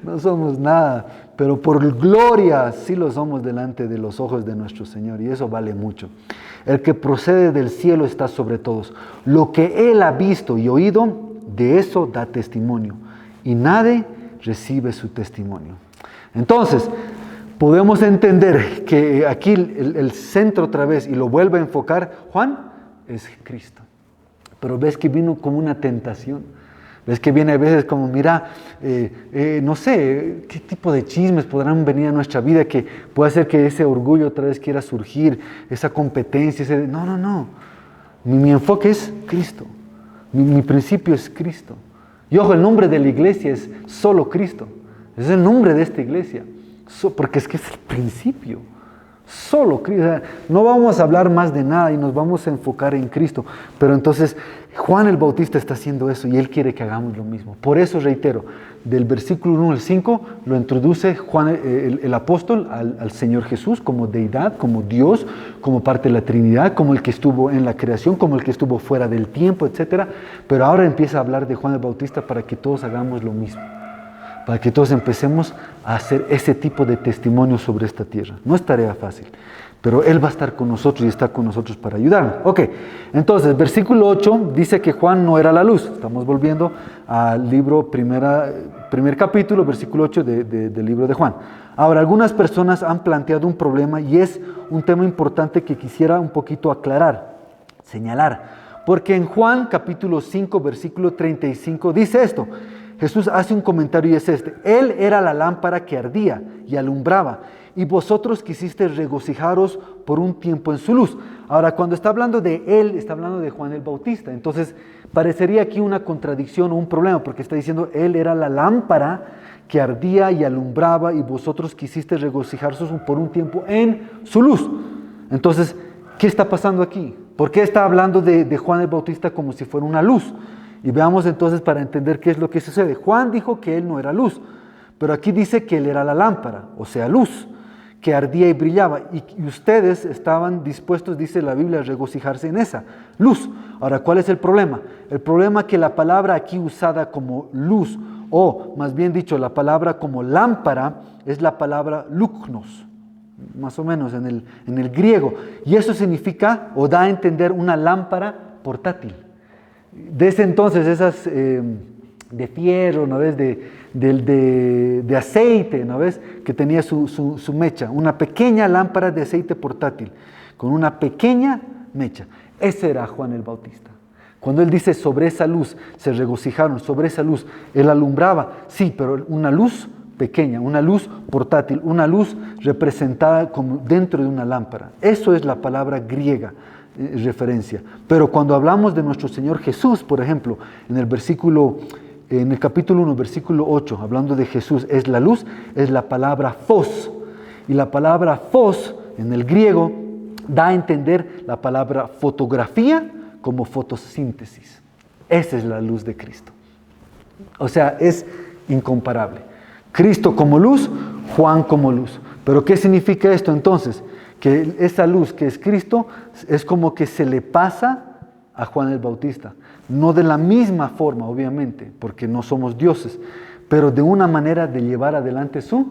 no somos nada, pero por gloria sí lo somos delante de los ojos de nuestro Señor, y eso vale mucho. El que procede del cielo está sobre todos. Lo que Él ha visto y oído, de eso da testimonio, y nadie recibe su testimonio. Entonces, podemos entender que aquí el centro otra vez, y lo vuelve a enfocar, Juan, es Cristo. Pero ves que vino como una tentación. Ves que viene a veces como, mira, no sé, qué tipo de chismes podrán venir a nuestra vida que puede hacer que ese orgullo otra vez quiera surgir, esa competencia, no. Mi enfoque es Cristo. Mi principio es Cristo. Y ojo, el nombre de la iglesia es solo Cristo. Es el nombre de esta iglesia. Porque es que es el principio. Solo Cristo. O sea, no vamos a hablar más de nada y nos vamos a enfocar en Cristo. Pero entonces Juan el Bautista está haciendo eso y él quiere que hagamos lo mismo. Por eso reitero, del versículo 1 al 5 lo introduce Juan el apóstol al Señor Jesús como deidad, como Dios, como parte de la Trinidad, como el que estuvo en la creación, como el que estuvo fuera del tiempo, etc. Pero ahora empieza a hablar de Juan el Bautista para que todos hagamos lo mismo. Para que todos empecemos a hacer ese tipo de testimonio sobre esta tierra. No es tarea fácil, pero Él va a estar con nosotros y está con nosotros para ayudarnos. Ok, entonces, versículo 8 dice que Juan no era la luz. Estamos volviendo al libro, primer capítulo, versículo 8 del libro de Juan. Ahora, algunas personas han planteado un problema y es un tema importante que quisiera un poquito aclarar, señalar. Porque en Juan capítulo 5, versículo 35 dice esto. Jesús hace un comentario y es este: Él era la lámpara que ardía y alumbraba, y vosotros quisisteis regocijaros por un tiempo en su luz. Ahora, cuando está hablando de Él, está hablando de Juan el Bautista. Entonces, parecería aquí una contradicción o un problema, porque está diciendo, Él era la lámpara que ardía y alumbraba, y vosotros quisisteis regocijaros por un tiempo en su luz. Entonces, ¿qué está pasando aquí? ¿Por qué está hablando de Juan el Bautista como si fuera una luz? Y veamos entonces para entender qué es lo que sucede. Juan dijo que él no era luz, pero aquí dice que él era la lámpara, o sea, luz, que ardía y brillaba. Y ustedes estaban dispuestos, dice la Biblia, a regocijarse en esa luz. Ahora, ¿cuál es el problema? El problema es que la palabra aquí usada como luz, o más bien dicho, la palabra como lámpara, es la palabra luknos, más o menos en el griego. Y eso significa, o da a entender, una lámpara portátil. Desde entonces esas de fierro, ¿no ves? De aceite, ¿no ves? Que tenía su mecha, una pequeña lámpara de aceite portátil, con una pequeña mecha. Ese era Juan el Bautista. Cuando él dice sobre esa luz, se regocijaron, sobre esa luz, él alumbraba, sí, pero una luz pequeña, una luz portátil, una luz representada como dentro de una lámpara. Eso es la palabra griega. Referencia. Pero cuando hablamos de nuestro Señor Jesús, por ejemplo, en el capítulo 1, versículo 8, hablando de Jesús, es la luz, es la palabra phos. Y la palabra phos en el griego da a entender la palabra fotografía como fotosíntesis. Esa es la luz de Cristo. O sea, es incomparable. Cristo como luz, Juan como luz. Pero ¿qué significa esto entonces? Que esa luz que es Cristo es como que se le pasa a Juan el Bautista. No de la misma forma, obviamente, porque no somos dioses, pero de una manera de llevar adelante su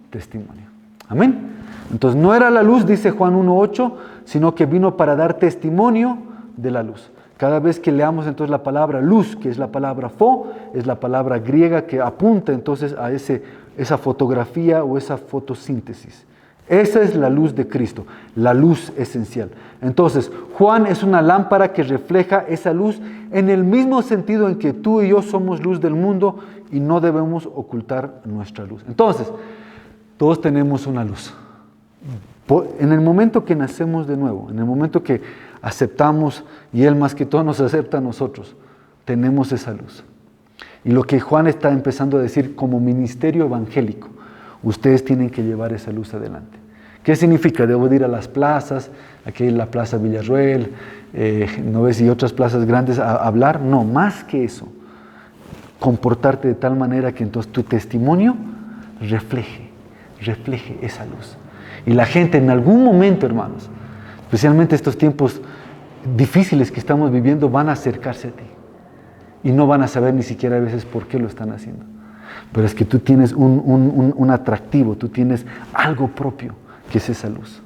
testimonio. Amén. Entonces no era la luz, dice Juan 1:8, sino que vino para dar testimonio de la luz. Cada vez que leamos entonces la palabra luz, que es la palabra pho, es la palabra griega que apunta entonces a esa fotografía o esa fotosíntesis. Esa es la luz de Cristo, la luz esencial. Entonces, Juan es una lámpara que refleja esa luz en el mismo sentido en que tú y yo somos luz del mundo y no debemos ocultar nuestra luz. Entonces, todos tenemos una luz. En el momento que nacemos de nuevo, en el momento que aceptamos y Él más que todo nos acepta a nosotros, tenemos esa luz. Y lo que Juan está empezando a decir como ministerio evangélico, ustedes tienen que llevar esa luz adelante. ¿Qué significa? Debo de ir a las plazas, aquí en la Plaza Villarroel, ¿no ves? Y otras plazas grandes a hablar. No, más que eso. Comportarte de tal manera que entonces tu testimonio refleje esa luz. Y la gente en algún momento, hermanos, especialmente estos tiempos difíciles que estamos viviendo van a acercarse a ti. Y no van a saber ni siquiera a veces por qué lo están haciendo. Pero es que tú tienes un atractivo, tú tienes algo propio, que es esa luz.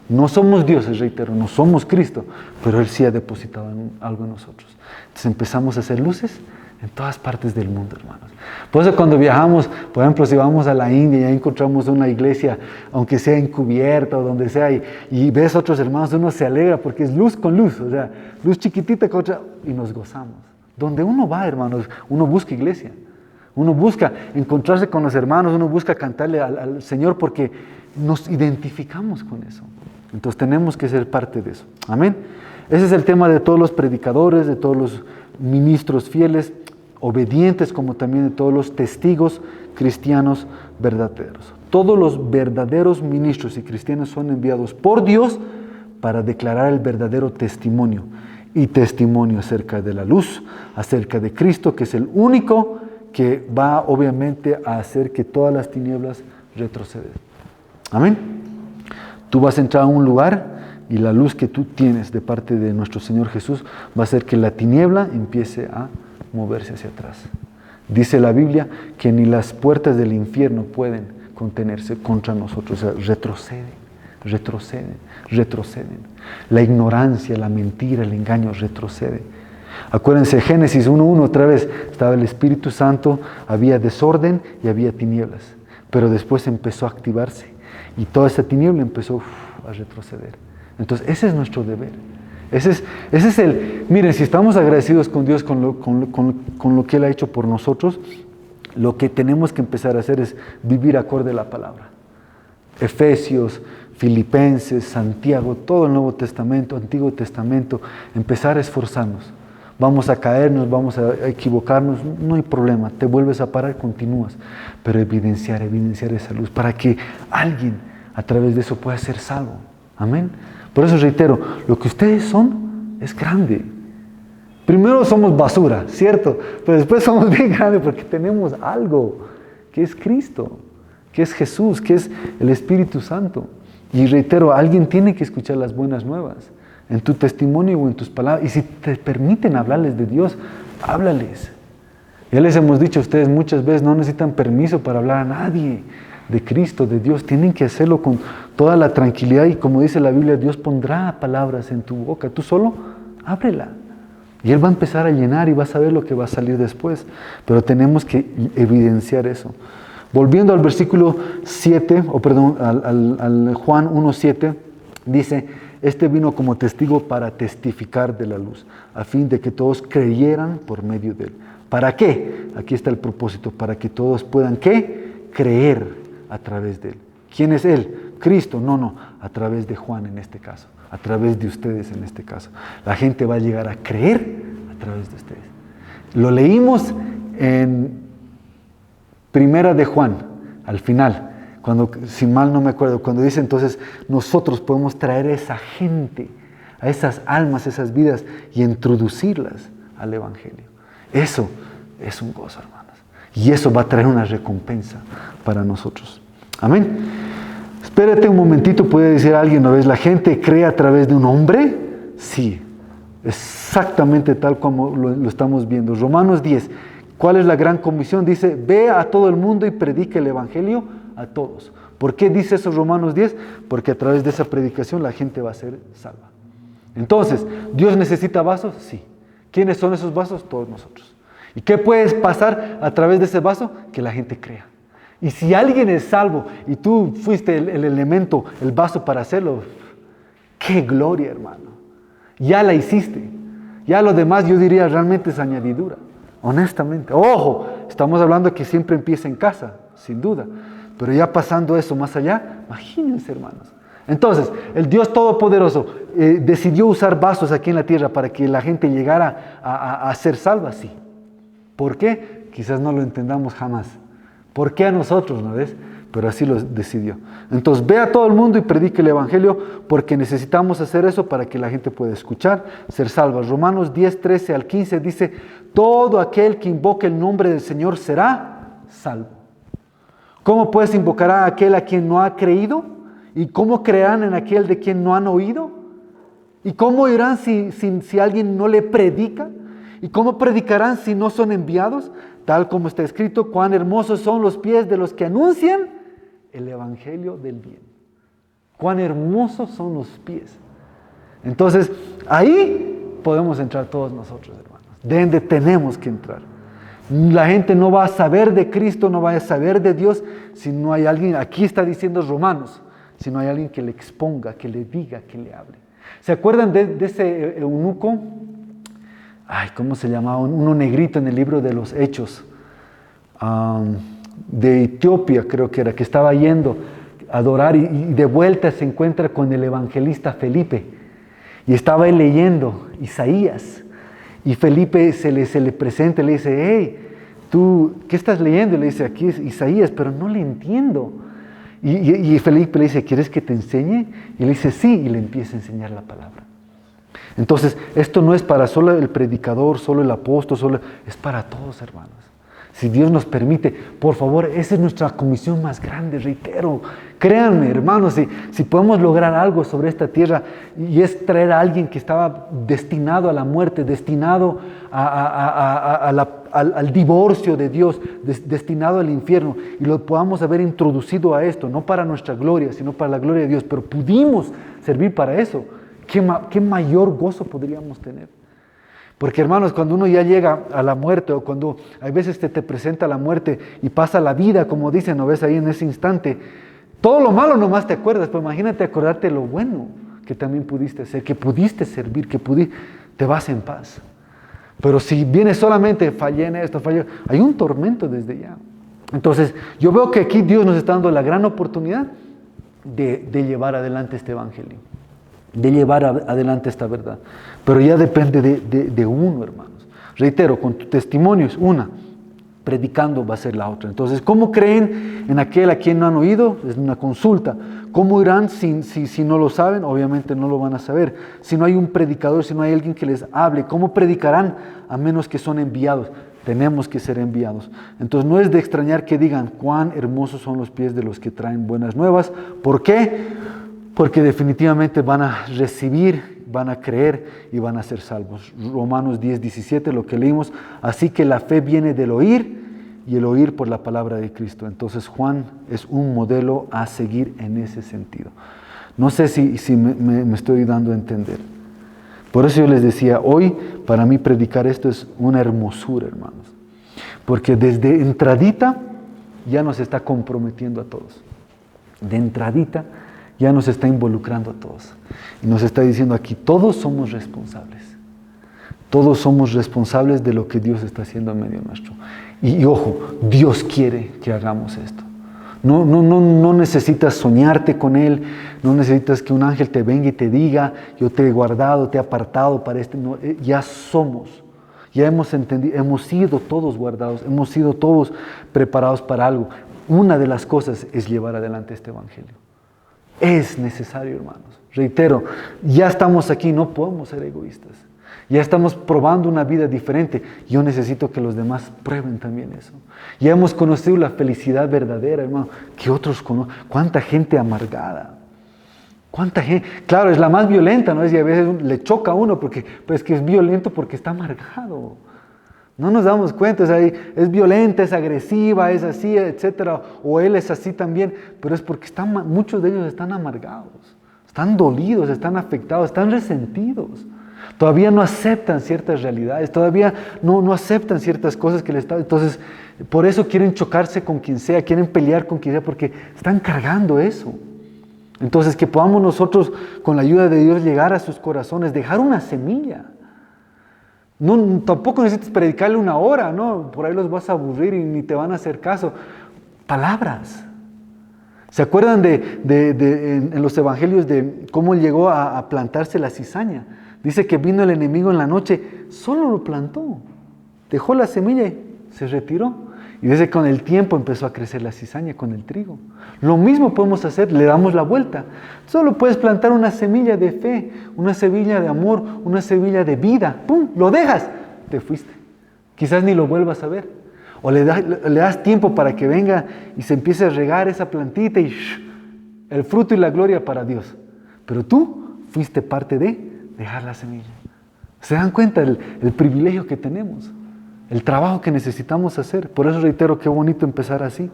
No somos dioses, reitero, no somos Cristo, pero Él sí ha depositado algo en nosotros. Entonces empezamos a hacer luces en todas partes del mundo, hermanos. Por eso cuando viajamos, por ejemplo, si vamos a la India y ya encontramos una iglesia, aunque sea encubierta o donde sea, y ves a otros hermanos, uno se alegra porque es luz con luz, o sea, luz chiquitita con otra, y nos gozamos. Donde uno va, hermanos, uno busca iglesia. Uno busca encontrarse con los hermanos, uno busca cantarle al Señor porque nos identificamos con eso. Entonces tenemos que ser parte de eso. Amén. Ese es el tema de todos los predicadores, de todos los ministros fieles, obedientes, como también de todos los testigos cristianos verdaderos. Todos los verdaderos ministros y cristianos son enviados por Dios para declarar el verdadero testimonio. Y testimonio acerca de la luz, acerca de Cristo, que es el único que va obviamente a hacer que todas las tinieblas retrocedan. Amén. Tú vas a entrar a un lugar y la luz que tú tienes de parte de nuestro Señor Jesús va a hacer que la tiniebla empiece a moverse hacia atrás. Dice la Biblia que ni las puertas del infierno pueden contenerse contra nosotros, o sea, retroceden. La ignorancia, la mentira, el engaño retrocede. Acuérdense, Génesis 1:1 otra vez, estaba el Espíritu Santo, había desorden y había tinieblas, pero después empezó a activarse y toda esa tiniebla empezó a retroceder. Entonces ese es nuestro deber. Ese es el, miren, si estamos agradecidos con Dios con lo que Él ha hecho por nosotros, lo que tenemos que empezar a hacer es vivir acorde a la palabra. Efesios, Filipenses, Santiago, todo el Nuevo Testamento, Antiguo Testamento, empezar a esforzarnos. Vamos a caernos, vamos a equivocarnos, no hay problema, te vuelves a parar, continúas, pero evidenciar esa luz para que alguien a través de eso pueda ser salvo. Amén. Por eso reitero, lo que ustedes son es grande. Primero somos basura, ¿cierto? Pero después somos bien grandes porque tenemos algo que es Cristo, que es Jesús, que es el Espíritu Santo. Y reitero, alguien tiene que escuchar las buenas nuevas en tu testimonio o en tus palabras. Y si te permiten hablarles de Dios, háblales. Ya les hemos dicho a ustedes muchas veces, no necesitan permiso para hablar a nadie de Cristo, de Dios. Tienen que hacerlo con toda la tranquilidad y como dice la Biblia, Dios pondrá palabras en tu boca. Tú solo ábrela. Y Él va a empezar a llenar y vas a ver lo que va a salir después. Pero tenemos que evidenciar eso. Volviendo al versículo 7, al Juan 1:7, dice, este vino como testigo para testificar de la luz, a fin de que todos creyeran por medio de Él. ¿Para qué? Aquí está el propósito, para que todos puedan, ¿qué? Creer a través de Él. ¿Quién es Él? Cristo, no, a través de Juan en este caso, a través de ustedes en este caso. La gente va a llegar a creer a través de ustedes. Lo leímos en Primera de Juan, al final, cuando, si mal no me acuerdo, cuando dice entonces, nosotros podemos traer a esa gente, a esas almas, esas vidas, y introducirlas al Evangelio. Eso es un gozo, hermanos. Y eso va a traer una recompensa para nosotros. Amén. Espérate un momentito, puede decir alguien, ¿no ves? ¿La gente cree a través de un hombre? Sí, exactamente tal como lo estamos viendo. Romanos 10. ¿Cuál es la gran comisión? Dice, ve a todo el mundo y predica el Evangelio a todos. ¿Por qué dice eso Romanos 10? Porque a través de esa predicación la gente va a ser salva. Entonces, ¿Dios necesita vasos? Sí. ¿Quiénes son esos vasos? Todos nosotros. ¿Y qué puedes pasar a través de ese vaso? Que la gente crea. Y si alguien es salvo y tú fuiste el elemento, el vaso para hacerlo, ¡qué gloria, hermano! Ya la hiciste. Ya lo demás yo diría realmente es añadidura. Honestamente, ojo, estamos hablando que siempre empieza en casa, sin duda, pero ya pasando eso más allá, imagínense, hermanos. Entonces, el Dios Todopoderoso decidió usar vasos aquí en la tierra para que la gente llegara a ser salva, sí. ¿Por qué? Quizás no lo entendamos jamás. ¿Por qué a nosotros, no ves? Pero así lo decidió. Entonces, ve a todo el mundo y predique el Evangelio porque necesitamos hacer eso para que la gente pueda escuchar, ser salva. Romanos 10, 13 al 15 dice, todo aquel que invoque el nombre del Señor será salvo. ¿Cómo pues invocará a aquel a quien no ha creído? ¿Y cómo creerán en aquel de quien no han oído? ¿Y cómo irán si alguien no le predica? ¿Y cómo predicarán si no son enviados? Tal como está escrito, cuán hermosos son los pies de los que anuncian el evangelio del bien. Cuán hermosos son los pies. Entonces, ahí podemos entrar todos nosotros, hermanos. De donde tenemos que entrar. La gente no va a saber de Cristo, no va a saber de Dios si no hay alguien, aquí está diciendo Romanos, si no hay alguien que le exponga, que le diga, que le hable. ¿Se acuerdan de ese eunuco? Ay, ¿cómo se llamaba? Uno negrito en el libro de los Hechos. De Etiopía creo que era, que estaba yendo a adorar y de vuelta se encuentra con el evangelista Felipe. Y estaba él leyendo Isaías. Y Felipe se le presenta y le dice, hey, ¿tú qué estás leyendo? Y le dice, aquí es Isaías, pero no le entiendo. Y Felipe le dice, ¿quieres que te enseñe? Y le dice, sí, y le empieza a enseñar la palabra. Entonces, esto no es para solo el predicador, solo el apóstol, es para todos, hermanos. Si Dios nos permite, por favor, esa es nuestra comisión más grande, reitero. Créanme, hermanos, si podemos lograr algo sobre esta tierra, y es traer a alguien que estaba destinado a la muerte, destinado al divorcio de Dios, destinado al infierno, y lo podamos haber introducido a esto, no para nuestra gloria, sino para la gloria de Dios, pero pudimos servir para eso. ¿Qué mayor gozo podríamos tener? Porque, hermanos, cuando uno ya llega a la muerte, o cuando a veces te presenta la muerte y pasa la vida, como dicen, ¿no ves ahí en ese instante? Todo lo malo nomás te acuerdas, pero imagínate acordarte lo bueno que también pudiste hacer, que pudiste servir, te vas en paz. Pero si viene solamente, fallé en esto, hay un tormento desde ya. Entonces, yo veo que aquí Dios nos está dando la gran oportunidad de llevar adelante este evangelio, de llevar adelante esta verdad. Pero ya depende de uno, hermanos. Reitero, con tu testimonio es una, predicando va a ser la otra. Entonces, ¿cómo creen en aquel a quien no han oído? Es una consulta. ¿Cómo irán si no lo saben? Obviamente no lo van a saber. Si no hay un predicador, si no hay alguien que les hable, ¿cómo predicarán a menos que son enviados? Tenemos que ser enviados. Entonces, no es de extrañar que digan cuán hermosos son los pies de los que traen buenas nuevas. ¿Por qué? Porque definitivamente van a recibir, van a creer y van a ser salvos. Romanos 10:17, lo que leímos. Así que la fe viene del oír y el oír por la palabra de Cristo. Entonces Juan es un modelo a seguir en ese sentido. No sé si me estoy dando a entender. Por eso yo les decía, hoy para mí predicar esto es una hermosura, hermanos. Porque desde entradita ya nos está comprometiendo a todos. De entradita ya nos está involucrando a todos. Y nos está diciendo aquí, todos somos responsables. Todos somos responsables de lo que Dios está haciendo en medio nuestro. Y ojo, Dios quiere que hagamos esto. No necesitas soñarte con Él, no necesitas que un ángel te venga y te diga, yo te he guardado, te he apartado para este. No, ya somos, ya hemos entendido, hemos sido todos guardados, hemos sido todos preparados para algo. Una de las cosas es llevar adelante este evangelio. Es necesario, hermanos. Reitero, ya estamos aquí, no podemos ser egoístas. Ya estamos probando una vida diferente. Yo necesito que los demás prueben también eso. Ya hemos conocido la felicidad verdadera, hermano. Que otros conocen. ¿Cuánta gente amargada? ¿Cuánta gente? Claro, es la más violenta, ¿no? Y a veces le choca a uno porque pues, que es violento porque está amargado. No nos damos cuenta, o sea, es violenta, es agresiva, es así, etcétera, o él es así también, pero es porque muchos de ellos están amargados, están dolidos, están afectados, están resentidos. Todavía no aceptan ciertas realidades, todavía no aceptan ciertas cosas que les están. Entonces, por eso quieren chocarse con quien sea, quieren pelear con quien sea, porque están cargando eso. Entonces, que podamos nosotros, con la ayuda de Dios, llegar a sus corazones, dejar una semilla. No, tampoco necesitas predicarle 1 hora, ¿no? Por ahí los vas a aburrir y ni te van a hacer caso. Palabras. ¿Se acuerdan en los evangelios de cómo llegó a plantarse la cizaña? Dice que vino el enemigo en la noche, solo lo plantó, dejó la semilla y se retiró. Y desde con el tiempo empezó a crecer la cizaña con el trigo. Lo mismo podemos hacer, le damos la vuelta. Solo puedes plantar una semilla de fe, una semilla de amor, una semilla de vida. ¡Pum! Lo dejas, te fuiste. Quizás ni lo vuelvas a ver. O le das tiempo para que venga y se empiece a regar esa plantita y el fruto y la gloria para Dios. Pero tú fuiste parte de dejar la semilla. ¿Se dan cuenta el privilegio que tenemos? El trabajo que necesitamos hacer. Por eso reitero, qué bonito empezar así.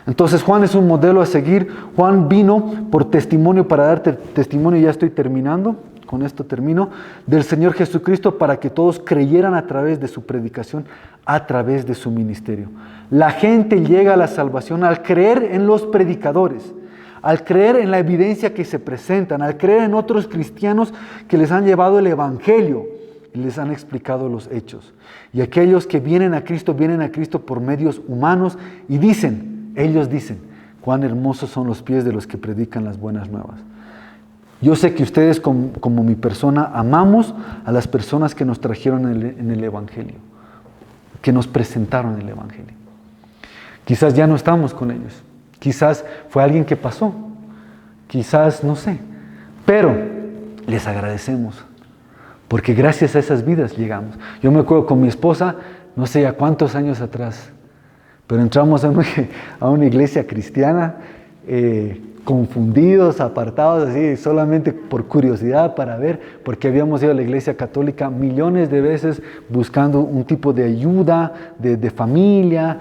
Entonces Juan es un modelo a seguir. Juan vino por testimonio, para darte testimonio, ya estoy terminando, con esto termino, del Señor Jesucristo, para que todos creyeran a través de su predicación, a través de su ministerio. La gente llega a la salvación al creer en los predicadores, al creer en la evidencia que se presentan, al creer en otros cristianos que les han llevado el Evangelio y les han explicado los hechos. Y aquellos que vienen a Cristo por medios humanos y ellos dicen, cuán hermosos son los pies de los que predican las buenas nuevas. Yo sé que ustedes como mi persona amamos a las personas que nos trajeron en el Evangelio, que nos presentaron el Evangelio. Quizás ya no estamos con ellos. Quizás fue alguien que pasó, quizás no sé, pero les agradecemos, porque gracias a esas vidas llegamos. Yo me acuerdo con mi esposa, no sé ya cuántos años atrás, pero entramos a una iglesia cristiana, confundidos, apartados, así, solamente por curiosidad para ver, porque habíamos ido a la iglesia católica millones de veces buscando un tipo de ayuda, de familia,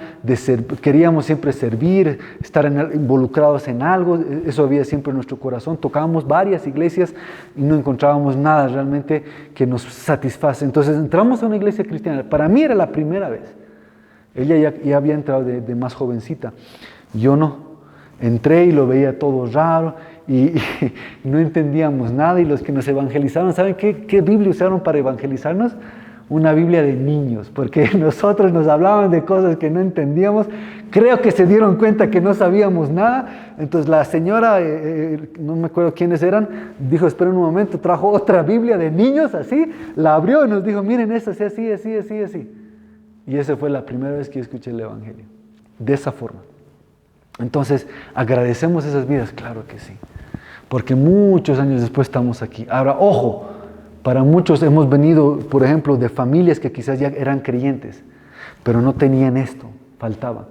queríamos siempre servir, estar involucrados en algo, eso había siempre en nuestro corazón. Tocábamos varias iglesias y no encontrábamos nada realmente que nos satisface. Entonces entramos a una iglesia cristiana. Para mí era la primera vez. Ella ya había entrado de más jovencita, yo no. Entré y lo veía todo raro y no entendíamos nada, y los que nos evangelizaron, ¿saben qué Biblia usaron para evangelizarnos? Una Biblia de niños, porque nosotros nos hablaban de cosas que no entendíamos. Creo que se dieron cuenta que no sabíamos nada. Entonces la señora, no me acuerdo quiénes eran, dijo, esperen un momento, trajo otra Biblia de niños, así, la abrió y nos dijo, miren, esta es así, así, así, así. Y esa fue la primera vez que yo escuché el Evangelio, de esa forma. Entonces, ¿agradecemos esas vidas? Claro que sí, porque muchos años después estamos aquí. Ahora, ojo, para muchos hemos venido, por ejemplo, de familias que quizás ya eran creyentes, pero no tenían esto, faltaba.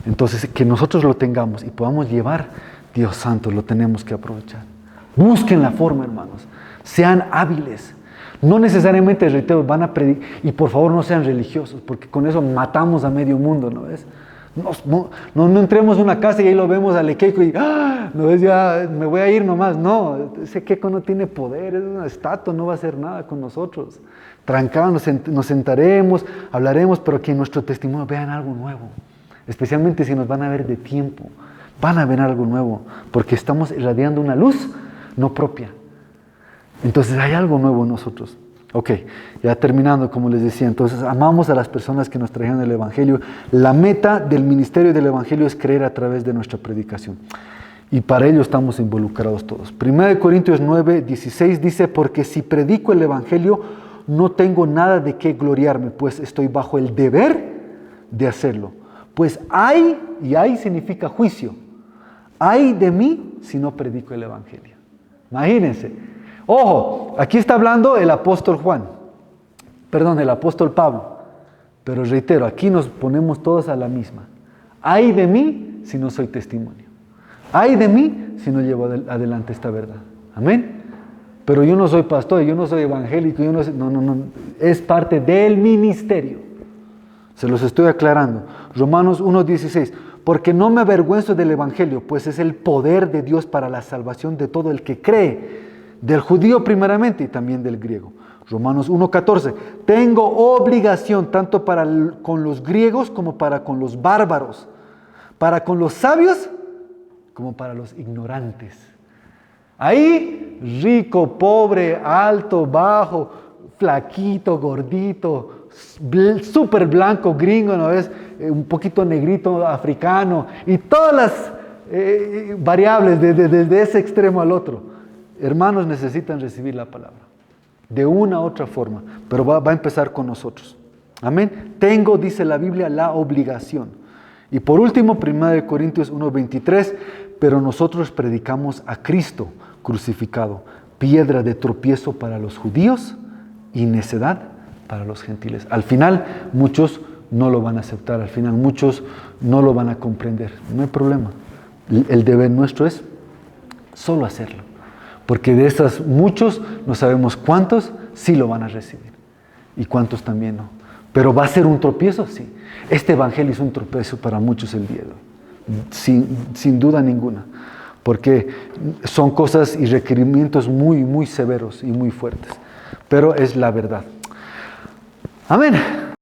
Entonces, que nosotros lo tengamos y podamos llevar, Dios santo, lo tenemos que aprovechar. Busquen la forma, hermanos, sean hábiles. No necesariamente, reitero, van a predicar, y por favor no sean religiosos, porque con eso matamos a medio mundo, ¿no ves? No entremos a una casa y ahí lo vemos al Ekeiko y no ves, ya me voy a ir nomás. No, ese Ekeiko no tiene poder, es una estatua, no va a hacer nada con nosotros. Trancados, nos sentaremos, hablaremos, pero que en nuestro testimonio vean algo nuevo, especialmente si nos van a ver de tiempo, van a ver algo nuevo, porque estamos irradiando una luz no propia. Entonces hay algo nuevo en nosotros. Ok, ya terminando, como les decía, entonces amamos a las personas que nos trajeron el Evangelio. La meta del ministerio del Evangelio es creer a través de nuestra predicación. Y para ello estamos involucrados todos. 1 Corintios 9, 16 dice, porque si predico el Evangelio, no tengo nada de qué gloriarme, pues estoy bajo el deber de hacerlo. Pues hay, y hay significa juicio, hay de mí si no predico el Evangelio. Imagínense. Ojo, aquí está hablando el apóstol Pablo, pero reitero, aquí nos ponemos todos a la misma. Ay de mí si no soy testimonio. Ay de mí si no llevo adelante esta verdad. Amén. Pero yo no soy pastor, yo no soy evangélico, no, es parte del ministerio. Se los estoy aclarando. Romanos 1:16, porque no me avergüenzo del evangelio, pues es el poder de Dios para la salvación de todo el que cree, del judío primeramente y también del griego. Romanos 1:14, tengo obligación tanto con los griegos como para con los bárbaros, para con los sabios como para los ignorantes. Ahí, rico, pobre, alto, bajo, flaquito, gordito, súper blanco, gringo, ¿no ves? Un poquito negrito, africano, y todas las variables desde ese extremo al otro. Hermanos, necesitan recibir la palabra de una u otra forma, pero va a empezar con nosotros. Amén. Tengo, dice la Biblia, la obligación. Y por último, 1 Corintios 1:23, pero nosotros predicamos a Cristo crucificado, piedra de tropiezo para los judíos y necedad para los gentiles. Al final, muchos no lo van a aceptar, al final muchos no lo van a comprender. No hay problema. El deber nuestro es solo hacerlo. Porque de esas muchos no sabemos cuántos sí lo van a recibir y cuántos también no. Pero va a ser un tropiezo, sí. Este evangelio es un tropiezo para muchos el día de hoy, sin duda ninguna. Porque son cosas y requerimientos muy, muy severos y muy fuertes. Pero es la verdad. Amén.